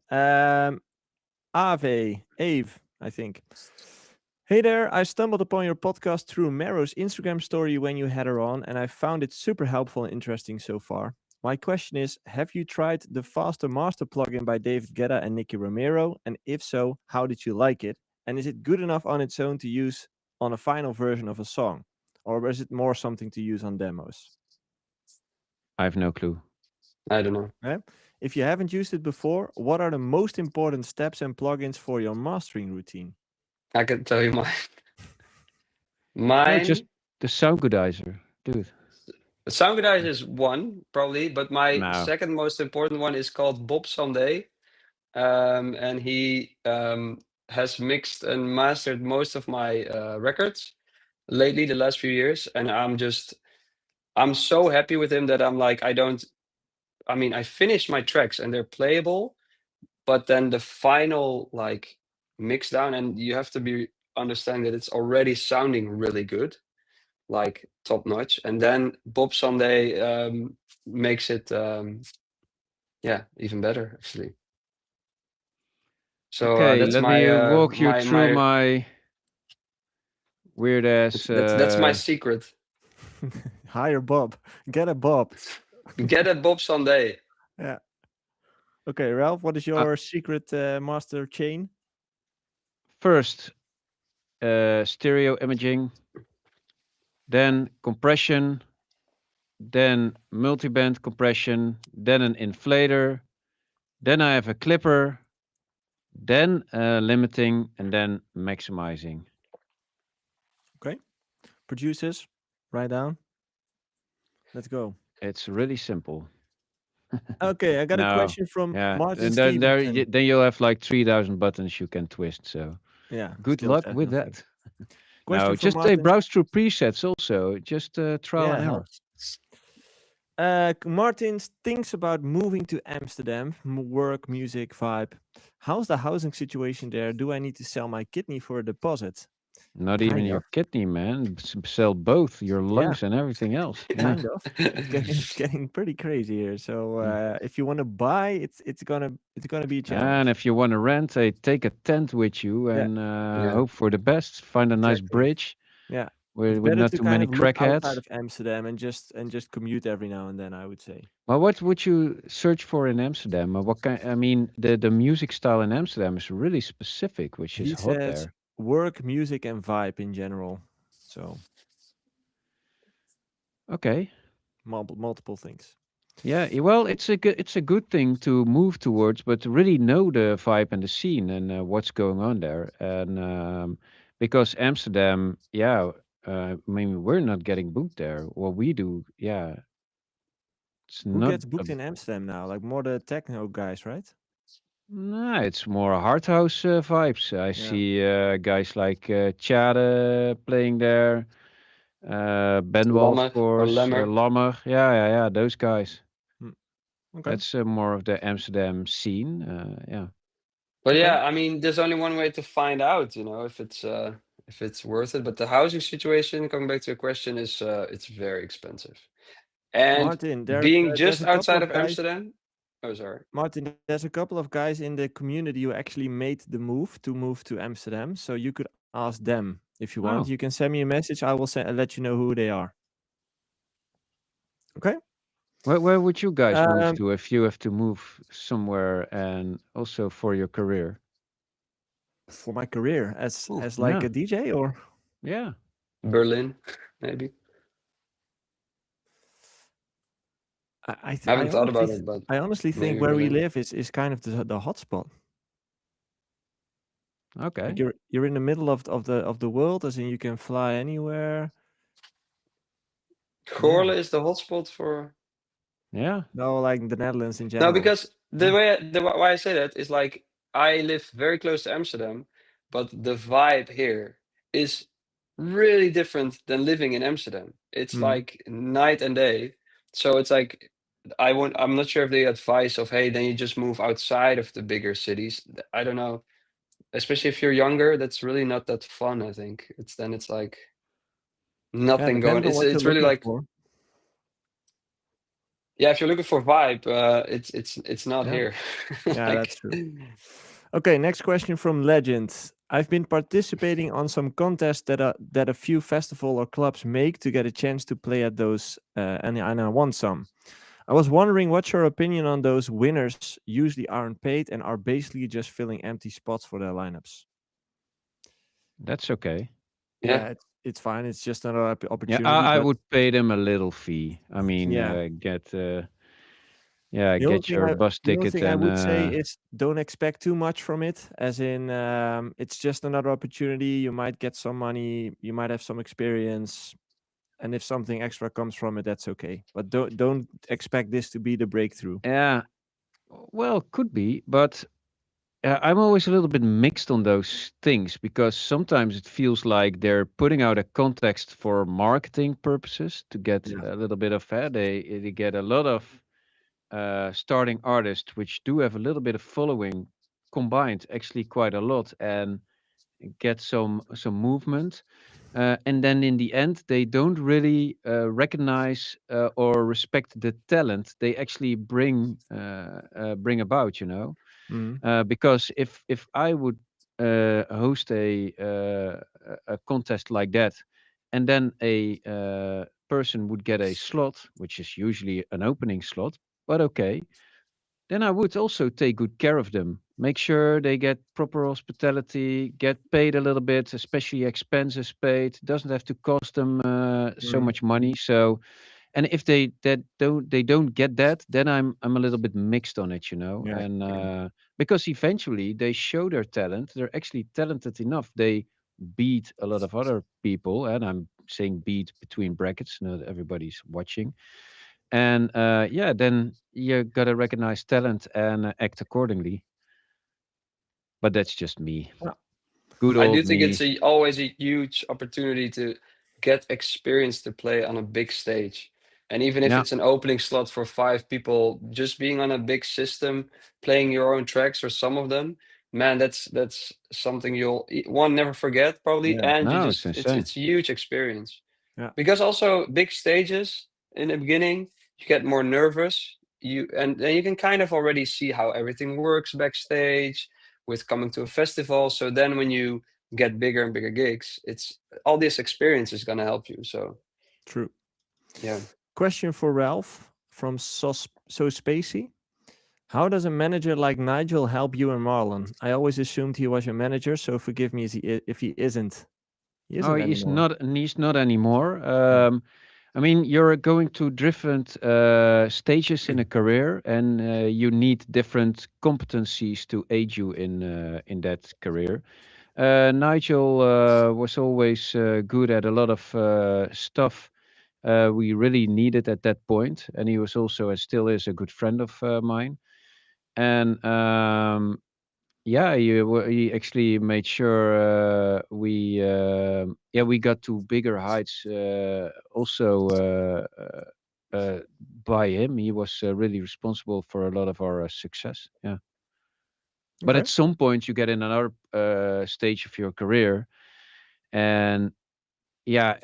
[SPEAKER 2] Ave, I think. Hey there, I stumbled upon your podcast through Mero's Instagram story when you had her on, and I found it super helpful and interesting so far. My question is, have you tried the Faster Master plugin by David Guetta and Nicky Romero? And if so, how did you like it? And is it good enough on its own to use on a final version of a song? Or is it more something to use on demos?
[SPEAKER 3] I have no clue.
[SPEAKER 1] I don't know.
[SPEAKER 2] Okay. If you haven't used it before, what are the most important steps and plugins for your mastering routine?
[SPEAKER 1] I can tell you mine.
[SPEAKER 3] No,
[SPEAKER 1] Mine,
[SPEAKER 3] just the sound goodizer, dude.
[SPEAKER 1] Sound Guide is one probably, but my
[SPEAKER 3] No.
[SPEAKER 1] second most important one is called Bob Sunday, and he has mixed and mastered most of my records lately, the last few years, and I'm so happy with him that I'm like, I mean, I finished my tracks and they're playable, but then the final like mix down, and you have to be understanding that it's already sounding really good, like top notch, and then Bob Sunday makes it yeah, even better actually. So
[SPEAKER 3] Okay,
[SPEAKER 1] that's
[SPEAKER 3] let me walk you
[SPEAKER 1] my
[SPEAKER 3] through
[SPEAKER 1] my
[SPEAKER 3] my weird ass.
[SPEAKER 1] that's my secret.
[SPEAKER 2] Hire Bob. Get a Bob.
[SPEAKER 1] Get a Bob Sunday.
[SPEAKER 2] Yeah. Okay, Ralph, what is your secret master chain?
[SPEAKER 3] First, stereo imaging, then compression, then multiband compression, then an inflator, then I have a clipper, then limiting, and then maximizing.
[SPEAKER 2] Okay. Producers, write down. Let's go.
[SPEAKER 3] It's really simple.
[SPEAKER 2] Okay, I got a
[SPEAKER 3] No,
[SPEAKER 2] question from
[SPEAKER 3] yeah,
[SPEAKER 2] Martin
[SPEAKER 3] and then
[SPEAKER 2] Stevenson.
[SPEAKER 3] then you'll have like 3,000 buttons you can twist. So
[SPEAKER 2] Yeah.
[SPEAKER 3] good
[SPEAKER 2] still
[SPEAKER 3] luck
[SPEAKER 2] says
[SPEAKER 3] with
[SPEAKER 2] nothing.
[SPEAKER 3] that.
[SPEAKER 2] Question
[SPEAKER 3] No,
[SPEAKER 2] from
[SPEAKER 3] just
[SPEAKER 2] Martin.
[SPEAKER 3] browse through presets also. Just trial
[SPEAKER 2] Yeah,
[SPEAKER 3] and error.
[SPEAKER 2] helps. Martin thinks about moving to Amsterdam, work, music, vibe. How's the housing situation there? Do I need to sell my kidney for a deposit?
[SPEAKER 3] Not even
[SPEAKER 2] Kind
[SPEAKER 3] your
[SPEAKER 2] of.
[SPEAKER 3] kidney, man. Sell both your lungs and everything else. Yeah.
[SPEAKER 2] Kind of. It's getting pretty crazy here. So if you want to buy, it's gonna be a challenge.
[SPEAKER 3] And if you want to rent, take a tent with you and
[SPEAKER 1] Yeah.
[SPEAKER 3] hope for the best. Find a nice
[SPEAKER 2] Exactly.
[SPEAKER 3] bridge
[SPEAKER 2] Yeah.
[SPEAKER 3] with
[SPEAKER 2] It's better
[SPEAKER 3] not
[SPEAKER 2] to
[SPEAKER 3] too
[SPEAKER 2] kind
[SPEAKER 3] many
[SPEAKER 2] of look outside
[SPEAKER 3] crackheads.
[SPEAKER 2] of Amsterdam and just commute every now and then, I would say.
[SPEAKER 3] Well, what would you search for in Amsterdam? What kind? I mean, the music style in Amsterdam is really specific, which is
[SPEAKER 2] He
[SPEAKER 3] hot
[SPEAKER 2] says
[SPEAKER 3] there.
[SPEAKER 2] work, music, and vibe in general. So
[SPEAKER 3] Okay.
[SPEAKER 2] multiple things.
[SPEAKER 3] Yeah, well, it's a good thing to move towards, but to really know the vibe and the scene and what's going on there. And because Amsterdam, yeah, I mean, we're not getting booked there. What we do, yeah, it's
[SPEAKER 2] Who
[SPEAKER 3] not.
[SPEAKER 2] gets booked in Amsterdam now? Like more the techno guys, right?
[SPEAKER 3] Nah, it's more hard house vibes. I
[SPEAKER 2] Yeah.
[SPEAKER 3] see guys like Tjade playing there, Benoit, of
[SPEAKER 1] Lammer or
[SPEAKER 3] course,
[SPEAKER 1] Lemmer.
[SPEAKER 3] Lammer. Yeah, those guys.
[SPEAKER 2] Okay.
[SPEAKER 3] That's more of the Amsterdam scene. Yeah.
[SPEAKER 1] But
[SPEAKER 2] Okay.
[SPEAKER 1] yeah, I mean, there's only one way to find out, you know, if it's worth it. But the housing situation, coming back to your question, is it's very expensive. And
[SPEAKER 2] Martin,
[SPEAKER 1] being
[SPEAKER 2] there's
[SPEAKER 1] just
[SPEAKER 2] a couple
[SPEAKER 1] outside
[SPEAKER 2] of
[SPEAKER 1] of
[SPEAKER 2] guys.
[SPEAKER 1] Amsterdam. Oh, sorry.
[SPEAKER 2] Martin, there's a couple of guys in the community who actually made the move to Amsterdam. So you could ask them if you want.
[SPEAKER 3] Oh.
[SPEAKER 2] You can send me a message. I will let you know who they are. Okay.
[SPEAKER 3] Where would you guys move to if you have to move somewhere and also for your career?
[SPEAKER 2] For my career as
[SPEAKER 1] Ooh,
[SPEAKER 2] like
[SPEAKER 3] yeah.
[SPEAKER 2] a DJ or
[SPEAKER 3] Yeah.
[SPEAKER 1] Berlin. maybe.
[SPEAKER 2] I I, th-
[SPEAKER 1] I haven't thought about it, but
[SPEAKER 2] I honestly think
[SPEAKER 1] maybe
[SPEAKER 2] where we
[SPEAKER 1] related.
[SPEAKER 2] live is kind of the hotspot.
[SPEAKER 3] Okay.
[SPEAKER 2] Like you're in the middle of the world, as in you can fly anywhere.
[SPEAKER 1] Goorlen is the hotspot for.
[SPEAKER 3] Yeah.
[SPEAKER 2] No, like the Netherlands in
[SPEAKER 1] No,
[SPEAKER 2] general.
[SPEAKER 1] because the way why I say that is like I live very close to Amsterdam, but the vibe here is really different than living in Amsterdam. It's
[SPEAKER 2] Mm.
[SPEAKER 1] like night and day. So it's like I'm not sure if they advise of, hey, then you just move outside of the bigger cities. I don't know. Especially if you're younger, that's really not that fun, I think. It's like
[SPEAKER 2] Yeah,
[SPEAKER 1] nothing going.
[SPEAKER 2] depends on what you're
[SPEAKER 1] It's really
[SPEAKER 2] looking
[SPEAKER 1] like,
[SPEAKER 2] for.
[SPEAKER 1] yeah, if you're looking for vibe, it's not
[SPEAKER 3] Yeah.
[SPEAKER 1] here.
[SPEAKER 2] Yeah,
[SPEAKER 1] Like,
[SPEAKER 2] that's true. Okay, next question from Legend. I've been participating on some contests that a few festival or clubs make to get a chance to play at those, and I won some. I was wondering what's your opinion on those winners usually aren't paid and are basically just filling empty spots for their lineups.
[SPEAKER 3] That's okay.
[SPEAKER 2] Yeah,
[SPEAKER 1] yeah.
[SPEAKER 2] it's fine. It's just another
[SPEAKER 3] Yeah,
[SPEAKER 2] opportunity.
[SPEAKER 3] I
[SPEAKER 2] But
[SPEAKER 3] would pay them a little fee. I mean,
[SPEAKER 2] yeah,
[SPEAKER 3] get your bus
[SPEAKER 2] the only
[SPEAKER 3] ticket
[SPEAKER 2] thing I
[SPEAKER 3] and
[SPEAKER 2] would say is don't expect too much from it. As in, it's just another opportunity. You might get some money. You might have some experience, and if something extra comes from it, that's okay. But don't expect this to be the breakthrough.
[SPEAKER 3] yeah, well, could be, but I'm always a little bit mixed on those things because sometimes it feels like they're putting out a context for marketing purposes to get
[SPEAKER 2] Yeah.
[SPEAKER 3] a little bit of they get a lot of starting artists which do have a little bit of following combined actually quite a lot and get some movement. And then in the end, they don't really recognize or respect the talent they actually bring about.
[SPEAKER 2] Mm.
[SPEAKER 3] Because if I would host a contest like that, and then a person would get a slot, which is usually an opening slot, but okay, then I would also take good care of them. Make sure they get proper hospitality, get paid a little bit, especially expenses paid. Doesn't have to cost them so
[SPEAKER 2] Mm.
[SPEAKER 3] much money. So, and if they don't get that, then I'm a little bit mixed on it,
[SPEAKER 2] Yeah.
[SPEAKER 3] and
[SPEAKER 2] Yeah.
[SPEAKER 3] because eventually they show their talent, they're actually talented enough. They beat a lot of other people, and I'm saying beat between brackets. Not everybody's watching, and yeah, then you gotta recognize talent and act accordingly. But that's just me.
[SPEAKER 2] Yeah.
[SPEAKER 3] Good
[SPEAKER 1] I do
[SPEAKER 3] old
[SPEAKER 1] think it's
[SPEAKER 3] me.
[SPEAKER 1] always a huge opportunity to get experience to play on a big stage. And even if
[SPEAKER 3] Yeah,
[SPEAKER 1] it's an opening slot for 5 people, just being on a big system, playing your own tracks or some of them, man, that's something you'll one never forget probably,
[SPEAKER 2] Yeah.
[SPEAKER 1] and you
[SPEAKER 3] no, it's
[SPEAKER 1] just
[SPEAKER 3] insane.
[SPEAKER 1] it's a huge experience.
[SPEAKER 2] Yeah.
[SPEAKER 1] Because also big stages in the beginning, you get more nervous. And then you can kind of already see how everything works backstage with coming to a festival. So then when you get bigger and bigger gigs, it's all this experience is gonna help you. So
[SPEAKER 2] True.
[SPEAKER 1] yeah.
[SPEAKER 2] Question for Ralph from So Spacey. How does a manager like Nigel help you and Marlon? I always assumed he was your manager, so forgive me if he isn't. He
[SPEAKER 3] Oh,
[SPEAKER 2] isn't anymore.
[SPEAKER 3] he's not anymore.
[SPEAKER 2] Yeah.
[SPEAKER 3] I mean, you're going to different stages in a career, and you need different competencies to aid you in that career. Nigel was always good at a lot of stuff we really needed at that point, and he was also and still is a good friend of mine. And yeah, he actually made sure we got to bigger heights also by him. He was really responsible for a lot of our success. Yeah. But
[SPEAKER 2] Okay.
[SPEAKER 3] at some point, you get in another stage of your career, and yeah,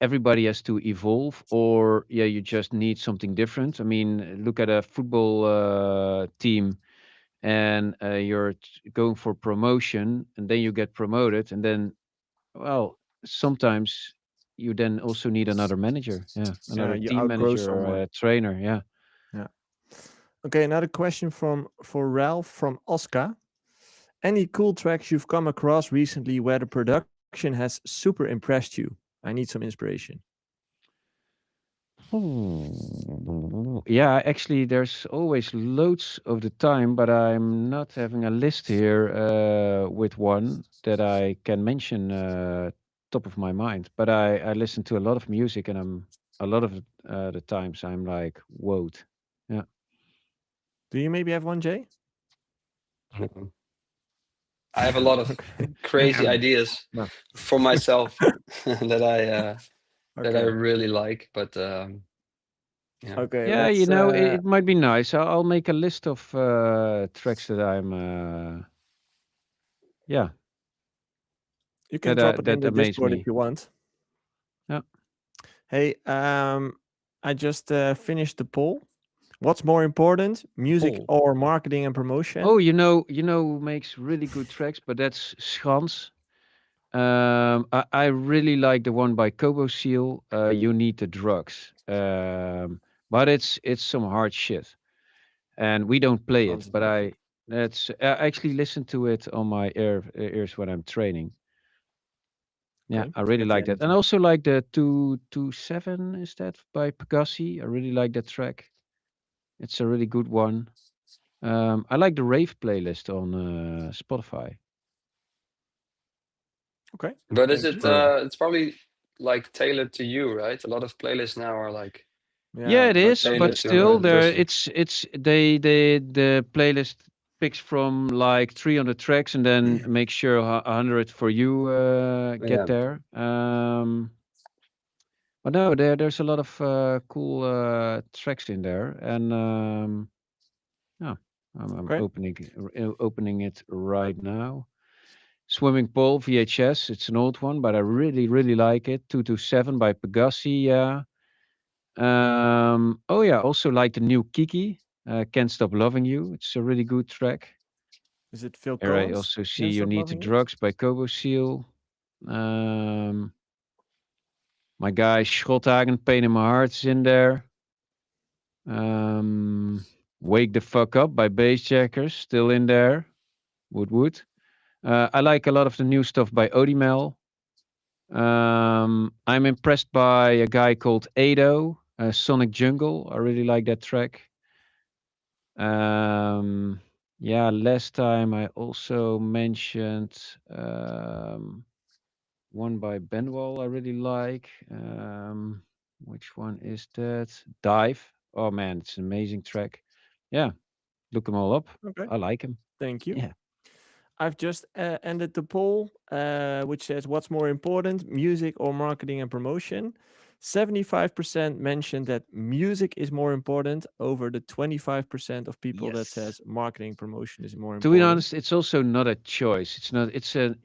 [SPEAKER 3] everybody has to evolve, or yeah, you just need something different. I mean, look at a football team, and you're going for promotion, and then you get promoted, and then, well, sometimes you then also need another manager, yeah,
[SPEAKER 2] Yeah,
[SPEAKER 3] another
[SPEAKER 2] you
[SPEAKER 3] team
[SPEAKER 2] outgrow
[SPEAKER 3] manager or
[SPEAKER 2] someone.
[SPEAKER 3] a trainer, yeah.
[SPEAKER 2] Yeah. Okay, another question for Ralph from Oscar. Any cool tracks you've come across recently where the production has super impressed you? I need some inspiration.
[SPEAKER 3] Yeah, actually, there's always loads of the time, but I'm not having a list here with one that I can mention top of my mind. But I listen to a lot of music, and I'm a lot of the times I'm like, whoa. Yeah.
[SPEAKER 2] Do you maybe have one, Jay?
[SPEAKER 1] No. I have a lot of
[SPEAKER 2] Okay.
[SPEAKER 1] crazy
[SPEAKER 3] Yeah.
[SPEAKER 1] ideas
[SPEAKER 2] No.
[SPEAKER 1] for myself that I
[SPEAKER 2] Okay.
[SPEAKER 1] really like, but yeah.
[SPEAKER 2] Okay.
[SPEAKER 3] Yeah,
[SPEAKER 2] Let's.
[SPEAKER 3] it might be nice. I'll make a list of tracks that I'm, yeah,
[SPEAKER 2] You can drop it in
[SPEAKER 3] that
[SPEAKER 2] the
[SPEAKER 3] amaze
[SPEAKER 2] Discord if
[SPEAKER 3] me.
[SPEAKER 2] you want.
[SPEAKER 3] Yeah.
[SPEAKER 2] Hey, I just finished the poll. What's more important, music
[SPEAKER 3] Paul.
[SPEAKER 2] or marketing and promotion?
[SPEAKER 3] Oh, who makes really good tracks, but that's Schans. I really like the one by Kobo Seal. You need the drugs. But it's some hard shit, and we don't play
[SPEAKER 2] Frans
[SPEAKER 3] it.
[SPEAKER 2] is
[SPEAKER 3] But
[SPEAKER 2] perfect.
[SPEAKER 3] I actually listen to it on my ears when I'm training. Yeah,
[SPEAKER 2] Okay,
[SPEAKER 3] I
[SPEAKER 2] to
[SPEAKER 3] really
[SPEAKER 2] get the
[SPEAKER 3] like that, and I
[SPEAKER 2] energy.
[SPEAKER 3] also like the 227. Is that by Pegassi? I really like that track. It's a really good one. I like the rave playlist on Spotify.
[SPEAKER 2] Okay,
[SPEAKER 1] But is
[SPEAKER 2] thank
[SPEAKER 1] it
[SPEAKER 2] you.
[SPEAKER 3] Or
[SPEAKER 1] it's probably like tailored to you, right? A lot of playlists now are like
[SPEAKER 3] yeah,
[SPEAKER 2] Yeah,
[SPEAKER 3] it
[SPEAKER 2] like
[SPEAKER 3] is,
[SPEAKER 2] some
[SPEAKER 3] but
[SPEAKER 1] tailored
[SPEAKER 2] people
[SPEAKER 1] to
[SPEAKER 3] still,
[SPEAKER 1] a
[SPEAKER 3] there
[SPEAKER 1] person.
[SPEAKER 3] it's the playlist picks from like 300 tracks and then make sure 100 for you get
[SPEAKER 1] Yeah.
[SPEAKER 3] there. But no, there's a lot of cool tracks in there, and yeah, I'm
[SPEAKER 2] Okay.
[SPEAKER 3] opening it right now. Swimming Pool VHS. It's an old one, but I really like it. 227 by Pegassi. Yeah. Oh yeah, also like the new Kiki, Can't Stop Loving You. It's a really good track.
[SPEAKER 2] Is it Phil
[SPEAKER 3] Here I
[SPEAKER 2] Collins?
[SPEAKER 3] also see
[SPEAKER 2] Can't
[SPEAKER 3] You
[SPEAKER 2] stop
[SPEAKER 3] Need the
[SPEAKER 2] loving you.
[SPEAKER 3] Drugs by Kobo Seal. Um, my guy Schothagen, Pain in My Heart is in there. Um, Wake the Fuck Up by Bassjackers, still in there. Wood. I like a lot of the new stuff by Odimel. I'm impressed by a guy called Ado, Sonic Jungle. I really like that track. Um, yeah, last time I also mentioned one by Benwall I really like. Which one is that? Dive. Oh man, it's an amazing track. Yeah, look them all up.
[SPEAKER 2] Okay,
[SPEAKER 3] I like him.
[SPEAKER 2] thank you.
[SPEAKER 3] Yeah.
[SPEAKER 2] I've just ended the poll, which says what's more important, music or marketing and promotion. 75% mentioned that music is more important over the 25% of people that
[SPEAKER 3] Yes.
[SPEAKER 2] says marketing promotion is more
[SPEAKER 3] To be
[SPEAKER 2] important.
[SPEAKER 3] honest, it's also not a choice. It's not. It's an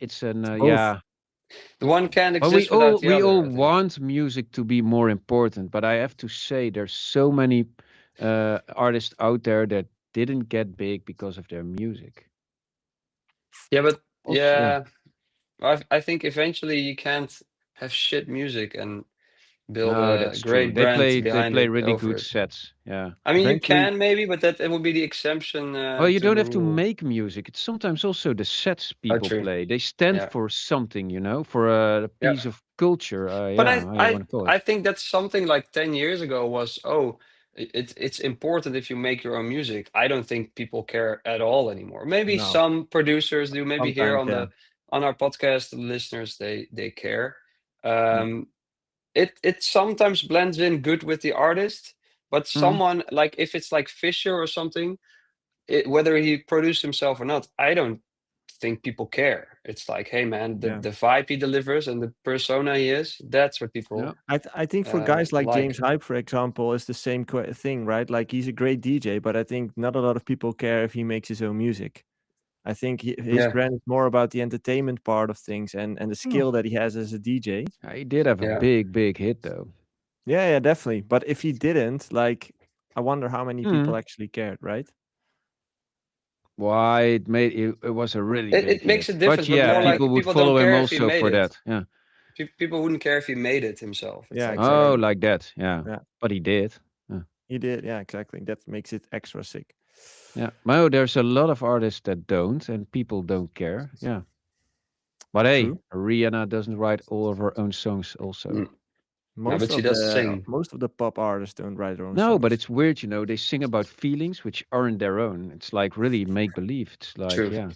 [SPEAKER 2] Both.
[SPEAKER 3] yeah.
[SPEAKER 1] The one can't
[SPEAKER 3] But
[SPEAKER 1] exist without the
[SPEAKER 3] we all
[SPEAKER 1] other, I think.
[SPEAKER 3] want music to be more important, but I have to say there's so many artists out there that didn't get big because of their music.
[SPEAKER 1] Yeah, but
[SPEAKER 2] Also,
[SPEAKER 3] Yeah.
[SPEAKER 1] yeah, I think eventually you can't have shit music and build
[SPEAKER 3] No,
[SPEAKER 1] a
[SPEAKER 3] that's true.
[SPEAKER 1] great brand
[SPEAKER 3] They
[SPEAKER 1] behind
[SPEAKER 3] play
[SPEAKER 1] it
[SPEAKER 3] really
[SPEAKER 1] over
[SPEAKER 3] good
[SPEAKER 1] it.
[SPEAKER 3] sets. Yeah.
[SPEAKER 1] I mean, you
[SPEAKER 2] eventually,
[SPEAKER 1] can maybe, but that it would be the exception
[SPEAKER 3] Well, you
[SPEAKER 1] to
[SPEAKER 3] don't
[SPEAKER 1] the
[SPEAKER 3] have to
[SPEAKER 1] rule.
[SPEAKER 3] make music. It's sometimes also the sets
[SPEAKER 1] Oh,
[SPEAKER 3] people
[SPEAKER 1] true.
[SPEAKER 3] play. They stand
[SPEAKER 1] Yeah,
[SPEAKER 3] for something, for a
[SPEAKER 1] yeah.
[SPEAKER 3] piece of culture.
[SPEAKER 1] But
[SPEAKER 3] Yeah, how you want to call
[SPEAKER 1] I
[SPEAKER 3] it.
[SPEAKER 1] think that's something like 10 years ago was, oh, it's important if you make your own music. I don't think people care at all anymore. Maybe
[SPEAKER 2] no,
[SPEAKER 1] some producers do, maybe here
[SPEAKER 2] sometimes,
[SPEAKER 1] on
[SPEAKER 2] yeah.
[SPEAKER 1] the on our podcast, the listeners they care.
[SPEAKER 2] Mm,
[SPEAKER 1] Um it sometimes blends in good with the artist, but
[SPEAKER 3] Mm,
[SPEAKER 1] someone like if it's like Fisher or something, whether he produced himself or not, I don't think people care. It's like, hey man,
[SPEAKER 2] yeah.
[SPEAKER 1] the vibe he delivers and the persona he is, that's what
[SPEAKER 3] yeah.
[SPEAKER 1] people
[SPEAKER 2] I think for guys like James
[SPEAKER 1] like.
[SPEAKER 2] Hype, for example, is the same thing, right? Like he's a great DJ, but I think not a lot of people care if he makes his own music. I think his
[SPEAKER 1] Yeah,
[SPEAKER 2] brand is more about the entertainment part of things and the
[SPEAKER 3] Oh,
[SPEAKER 2] skill that he has as a DJ.
[SPEAKER 3] he did have a
[SPEAKER 1] yeah.
[SPEAKER 3] big hit though.
[SPEAKER 2] Yeah, yeah, definitely. But if he didn't, like, I wonder how many people
[SPEAKER 3] Mm.
[SPEAKER 2] actually cared, right?
[SPEAKER 3] Why it was a really
[SPEAKER 1] It
[SPEAKER 3] big
[SPEAKER 1] makes a
[SPEAKER 3] hit. But
[SPEAKER 1] difference, but
[SPEAKER 3] yeah,
[SPEAKER 1] more
[SPEAKER 2] Yeah,
[SPEAKER 3] people
[SPEAKER 1] like
[SPEAKER 3] would
[SPEAKER 1] people don't
[SPEAKER 3] follow him
[SPEAKER 1] care if he
[SPEAKER 3] also
[SPEAKER 1] made
[SPEAKER 3] for
[SPEAKER 1] it.
[SPEAKER 3] that. Yeah.
[SPEAKER 1] People wouldn't care if he made it himself. It's
[SPEAKER 2] yeah,
[SPEAKER 1] like,
[SPEAKER 3] Oh,
[SPEAKER 2] exactly.
[SPEAKER 3] like that. Yeah.
[SPEAKER 2] Yeah,
[SPEAKER 3] But he did. Yeah.
[SPEAKER 2] he did. Yeah, exactly. That makes it extra sick.
[SPEAKER 3] Yeah. No, there's a lot of artists that don't and people don't care. Yeah. But hey,
[SPEAKER 2] True.
[SPEAKER 3] Rihanna doesn't write all of her own songs also.
[SPEAKER 1] mm, No, but she does sing.
[SPEAKER 2] most of the pop artists don't write their own
[SPEAKER 3] No, but
[SPEAKER 2] songs.
[SPEAKER 3] it's weird, you know. They sing about feelings which aren't their own. It's like really make believe. It's like,
[SPEAKER 1] True,
[SPEAKER 3] yeah,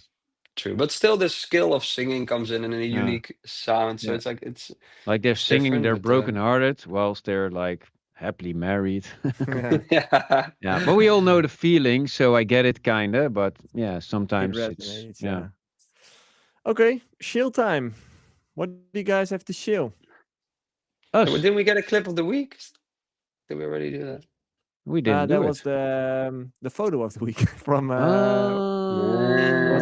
[SPEAKER 1] true. But still, the skill of singing comes in a
[SPEAKER 3] yeah.
[SPEAKER 1] unique sound. So
[SPEAKER 2] Yeah.
[SPEAKER 1] it's like it's
[SPEAKER 3] Like they're
[SPEAKER 1] it's
[SPEAKER 3] singing
[SPEAKER 1] different,
[SPEAKER 3] their
[SPEAKER 1] but
[SPEAKER 3] brokenhearted whilst they're like happily married.
[SPEAKER 2] Yeah,
[SPEAKER 1] yeah.
[SPEAKER 3] Yeah, but we all know the feeling, so I get it kinda. But yeah,
[SPEAKER 2] it
[SPEAKER 3] sometimes it's
[SPEAKER 2] resonates.
[SPEAKER 3] yeah.
[SPEAKER 2] Yeah. Okay, shill time. What do you guys have to shill?
[SPEAKER 3] Us,
[SPEAKER 1] Didn't we get a clip of the week? Did we already do that?
[SPEAKER 3] we didn't
[SPEAKER 2] That
[SPEAKER 3] do
[SPEAKER 2] was
[SPEAKER 3] it.
[SPEAKER 2] the photo of the week from was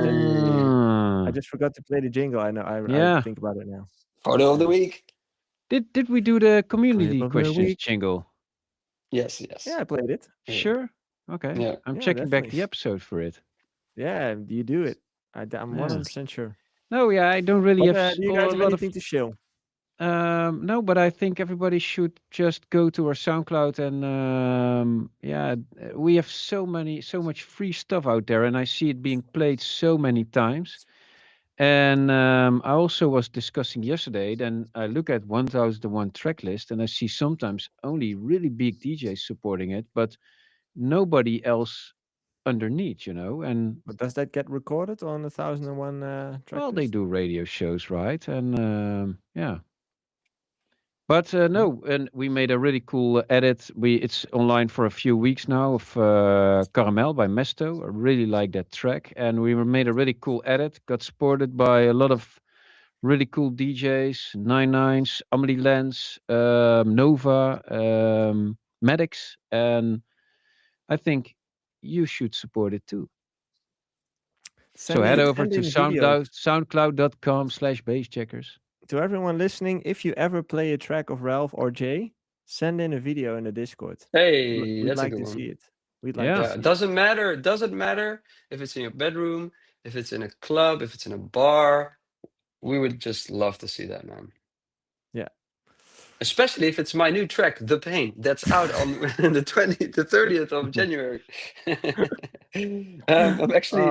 [SPEAKER 2] it? I
[SPEAKER 3] Ah,
[SPEAKER 2] just forgot to play the jingle. I know. I
[SPEAKER 3] yeah.
[SPEAKER 2] think about it now.
[SPEAKER 1] Photo of the
[SPEAKER 2] Yeah.
[SPEAKER 1] week.
[SPEAKER 3] Did we do the
[SPEAKER 2] Clip
[SPEAKER 3] community
[SPEAKER 2] of the
[SPEAKER 3] questions
[SPEAKER 2] week.
[SPEAKER 3] jingle?
[SPEAKER 1] Yes,
[SPEAKER 2] Yeah,
[SPEAKER 1] yes.
[SPEAKER 2] I played it.
[SPEAKER 1] Yeah.
[SPEAKER 3] Sure. Okay.
[SPEAKER 1] Yeah.
[SPEAKER 3] I'm
[SPEAKER 2] Yeah,
[SPEAKER 3] checking back
[SPEAKER 2] definitely.
[SPEAKER 3] the episode for it.
[SPEAKER 2] Yeah, you do it. I'm
[SPEAKER 3] Yeah.
[SPEAKER 2] 100% sure.
[SPEAKER 3] No, yeah, I don't really
[SPEAKER 2] But
[SPEAKER 3] have
[SPEAKER 2] do you
[SPEAKER 3] a
[SPEAKER 2] guys have
[SPEAKER 3] lot of
[SPEAKER 2] anything to shill?
[SPEAKER 3] no, but I think everybody should just go to our SoundCloud and yeah, we have so much free stuff out there, and I see it being played so many times. And I also was discussing yesterday. Then I look at 1001 track list, and I see sometimes only really big DJs supporting it, but nobody else underneath, you know. And
[SPEAKER 2] But does that get recorded on 1001 track
[SPEAKER 3] well, they
[SPEAKER 2] list?
[SPEAKER 3] do radio shows, right? And yeah. But
[SPEAKER 2] Okay.
[SPEAKER 3] no, and we made a really cool edit. It's online for a few weeks now of Caramel by Mesto. I really like that track, and we made a really cool edit. Got supported by a lot of really cool DJs, Nine Nines, Amelie Lens, Nova, Maddox, and I think you should support it too. So head over
[SPEAKER 2] Send
[SPEAKER 3] to
[SPEAKER 2] in videos
[SPEAKER 3] soundcloud.com/basscheckers.
[SPEAKER 2] to everyone listening. If you ever play a track of Ralph or Jay, send in a video in the Discord.
[SPEAKER 1] Hey,
[SPEAKER 2] We'd
[SPEAKER 1] that's a
[SPEAKER 2] like
[SPEAKER 1] good
[SPEAKER 2] to
[SPEAKER 1] one.
[SPEAKER 2] see it. We'd like to
[SPEAKER 3] Yeah.
[SPEAKER 1] Yeah,
[SPEAKER 2] see
[SPEAKER 1] it
[SPEAKER 2] it.
[SPEAKER 1] doesn't matter. It doesn't matter if it's in your bedroom, if it's in a club, if it's in a bar. We would just love to see that, man.
[SPEAKER 2] Yeah.
[SPEAKER 1] Especially if it's my new track, The Pain, that's out on the 30th of January. I'm actually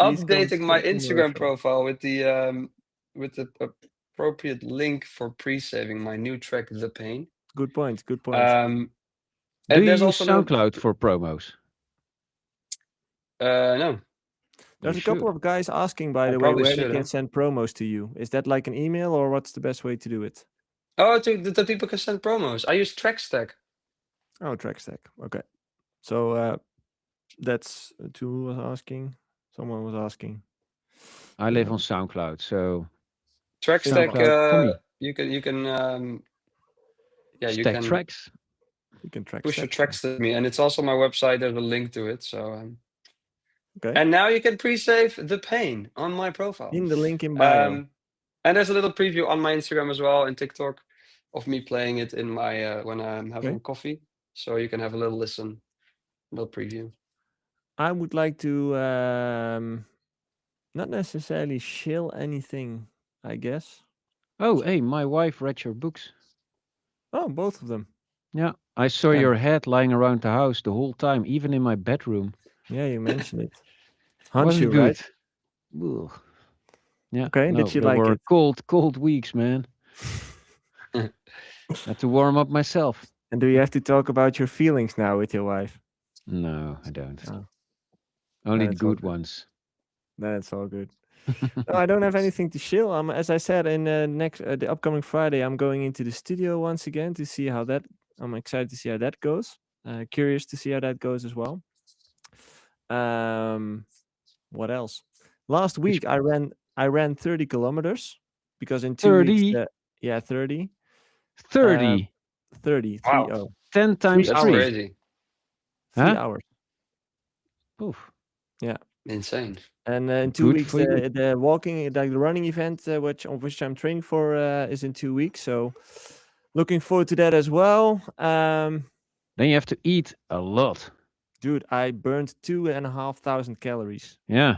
[SPEAKER 2] Oh, please come
[SPEAKER 1] updating my
[SPEAKER 2] skip
[SPEAKER 1] Instagram
[SPEAKER 2] commercial.
[SPEAKER 1] profile with the appropriate link for pre-saving my new track, The Pain.
[SPEAKER 2] Good point. Good point.
[SPEAKER 1] Um,
[SPEAKER 3] Do
[SPEAKER 1] and
[SPEAKER 3] you
[SPEAKER 1] there's
[SPEAKER 3] use
[SPEAKER 1] also a little
[SPEAKER 3] SoundCloud for promos?
[SPEAKER 1] no,
[SPEAKER 2] There's
[SPEAKER 3] You
[SPEAKER 2] a couple
[SPEAKER 3] should.
[SPEAKER 2] of guys asking, by
[SPEAKER 1] I
[SPEAKER 2] the way,
[SPEAKER 1] probably
[SPEAKER 2] where they
[SPEAKER 1] should,
[SPEAKER 2] can
[SPEAKER 1] huh?
[SPEAKER 2] send promos to you. Is that like an email or what's the best way to do it?
[SPEAKER 1] Oh, the people can send promos. I use TrackStack.
[SPEAKER 2] Oh, Trackstack. Okay. So that's who was asking. Someone was asking.
[SPEAKER 3] I live
[SPEAKER 2] Yeah.
[SPEAKER 3] on SoundCloud, so
[SPEAKER 1] TrackStack,
[SPEAKER 3] SoundCloud for me.
[SPEAKER 1] you can yeah, you
[SPEAKER 3] Stack
[SPEAKER 1] can
[SPEAKER 3] tracks.
[SPEAKER 2] You can track
[SPEAKER 1] push your
[SPEAKER 2] stack.
[SPEAKER 1] tracks to me, and it's also my website. There's a link to it. So
[SPEAKER 2] Okay.
[SPEAKER 1] and now you can pre-save The Pain on my profile.
[SPEAKER 2] In the link in bio.
[SPEAKER 1] And there's a little preview on my Instagram as well and TikTok of me playing it in my when I'm having
[SPEAKER 2] Okay.
[SPEAKER 1] coffee. So you can have a little listen, a little preview.
[SPEAKER 2] I would like to not necessarily shill anything, I guess.
[SPEAKER 3] Oh, hey, my wife read your books.
[SPEAKER 2] Oh, both of them.
[SPEAKER 3] Yeah, I saw
[SPEAKER 2] And-
[SPEAKER 3] your head lying around the house the whole time, even in my bedroom.
[SPEAKER 2] Yeah, you mentioned it.
[SPEAKER 3] Was
[SPEAKER 2] Hanshu,
[SPEAKER 3] it good?
[SPEAKER 2] right?
[SPEAKER 3] Ugh. Yeah.
[SPEAKER 2] Okay,
[SPEAKER 3] No,
[SPEAKER 2] did she
[SPEAKER 3] there
[SPEAKER 2] like
[SPEAKER 3] were
[SPEAKER 2] it?
[SPEAKER 3] cold weeks, man. Had to warm up myself.
[SPEAKER 2] And do you have to talk about your feelings now with your wife?
[SPEAKER 3] No, I don't.
[SPEAKER 2] Oh.
[SPEAKER 3] Only the
[SPEAKER 2] That's all
[SPEAKER 3] good
[SPEAKER 2] good.
[SPEAKER 3] ones.
[SPEAKER 2] That's all good. No, I don't have anything to shill. As I said, in the upcoming Friday, I'm going into the studio once again to see how that. I'm excited to see how that goes. Curious to see how that goes as well. What else? Last week I ran 30 kilometers because in 2 weeks.
[SPEAKER 3] 30?
[SPEAKER 2] Yeah, 30.
[SPEAKER 3] 30.
[SPEAKER 2] 30.
[SPEAKER 1] Wow.
[SPEAKER 2] 30.
[SPEAKER 3] 10 times
[SPEAKER 1] That's
[SPEAKER 3] 3.
[SPEAKER 1] crazy.
[SPEAKER 2] 3
[SPEAKER 3] Huh?
[SPEAKER 2] hours.
[SPEAKER 3] Oof.
[SPEAKER 2] Yeah.
[SPEAKER 1] Insane.
[SPEAKER 2] And in 2
[SPEAKER 3] Good
[SPEAKER 2] weeks,
[SPEAKER 3] for you.
[SPEAKER 2] the walking, like the running event, which I'm training for, is in 2 weeks. So, looking forward to that as well.
[SPEAKER 3] Then you have to eat a lot.
[SPEAKER 2] Dude, I burned 2,500 calories.
[SPEAKER 3] Yeah.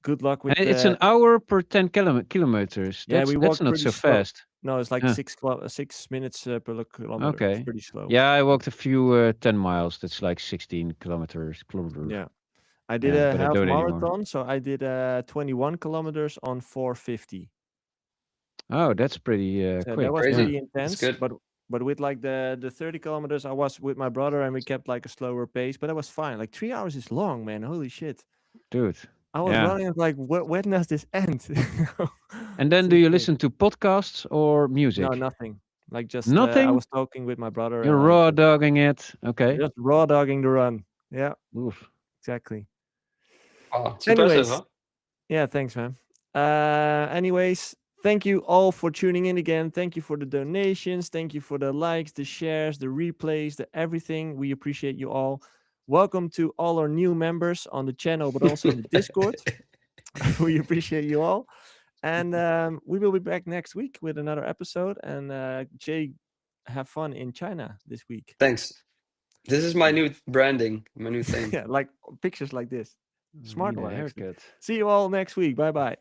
[SPEAKER 2] Good luck with.
[SPEAKER 3] And it's an hour per 10 kilometers.
[SPEAKER 2] Yeah, we
[SPEAKER 3] That's
[SPEAKER 2] walked
[SPEAKER 3] not
[SPEAKER 2] pretty
[SPEAKER 3] so
[SPEAKER 2] slow.
[SPEAKER 3] fast.
[SPEAKER 2] No, it's like
[SPEAKER 3] Yeah.
[SPEAKER 2] 6 minutes per kilometer.
[SPEAKER 3] Okay.
[SPEAKER 2] It's pretty slow.
[SPEAKER 3] Yeah, I walked a few 10 miles. That's like 16 kilometers.
[SPEAKER 2] Yeah. I did
[SPEAKER 3] Yeah,
[SPEAKER 2] a
[SPEAKER 3] but I
[SPEAKER 2] half
[SPEAKER 3] don't anymore.
[SPEAKER 2] marathon, so I did 21 kilometers on 4:50.
[SPEAKER 3] Oh, that's pretty
[SPEAKER 2] So
[SPEAKER 3] quick.
[SPEAKER 2] that was
[SPEAKER 1] Crazy.
[SPEAKER 2] pretty
[SPEAKER 1] That's
[SPEAKER 2] intense.
[SPEAKER 1] good.
[SPEAKER 2] But with like the 30 kilometers, I was with my brother and we kept like a slower pace, but that was fine. Like 3 hours is long, man. Holy shit.
[SPEAKER 3] Dude.
[SPEAKER 2] I was
[SPEAKER 3] Yeah.
[SPEAKER 2] running like, when does this end?
[SPEAKER 3] And then
[SPEAKER 2] It's
[SPEAKER 3] do you
[SPEAKER 2] insane.
[SPEAKER 3] listen to podcasts or
[SPEAKER 2] No,
[SPEAKER 3] music?
[SPEAKER 2] nothing. Like just I
[SPEAKER 3] Nothing?
[SPEAKER 2] was talking with my brother
[SPEAKER 3] You're
[SPEAKER 2] and like
[SPEAKER 3] raw dogging it. Okay.
[SPEAKER 2] just raw dogging the run. Yeah,
[SPEAKER 3] Oof.
[SPEAKER 2] exactly.
[SPEAKER 1] Oh, it's impressive, huh?
[SPEAKER 2] Yeah, thanks, man. Anyways, thank you all for tuning in again. Thank you for the donations. Thank you for the likes, the shares, the replays, the everything. We appreciate you all. Welcome to all our new members on the channel, but also in the Discord. We appreciate you all. And we will be back next week with another episode. And Jay, have fun in China this week.
[SPEAKER 1] Thanks. This is my new branding, my new thing.
[SPEAKER 2] Yeah, like pictures like this.
[SPEAKER 3] I
[SPEAKER 2] Smart
[SPEAKER 3] need a
[SPEAKER 2] one, actually.
[SPEAKER 3] haircut.
[SPEAKER 2] See you all next week. Bye bye.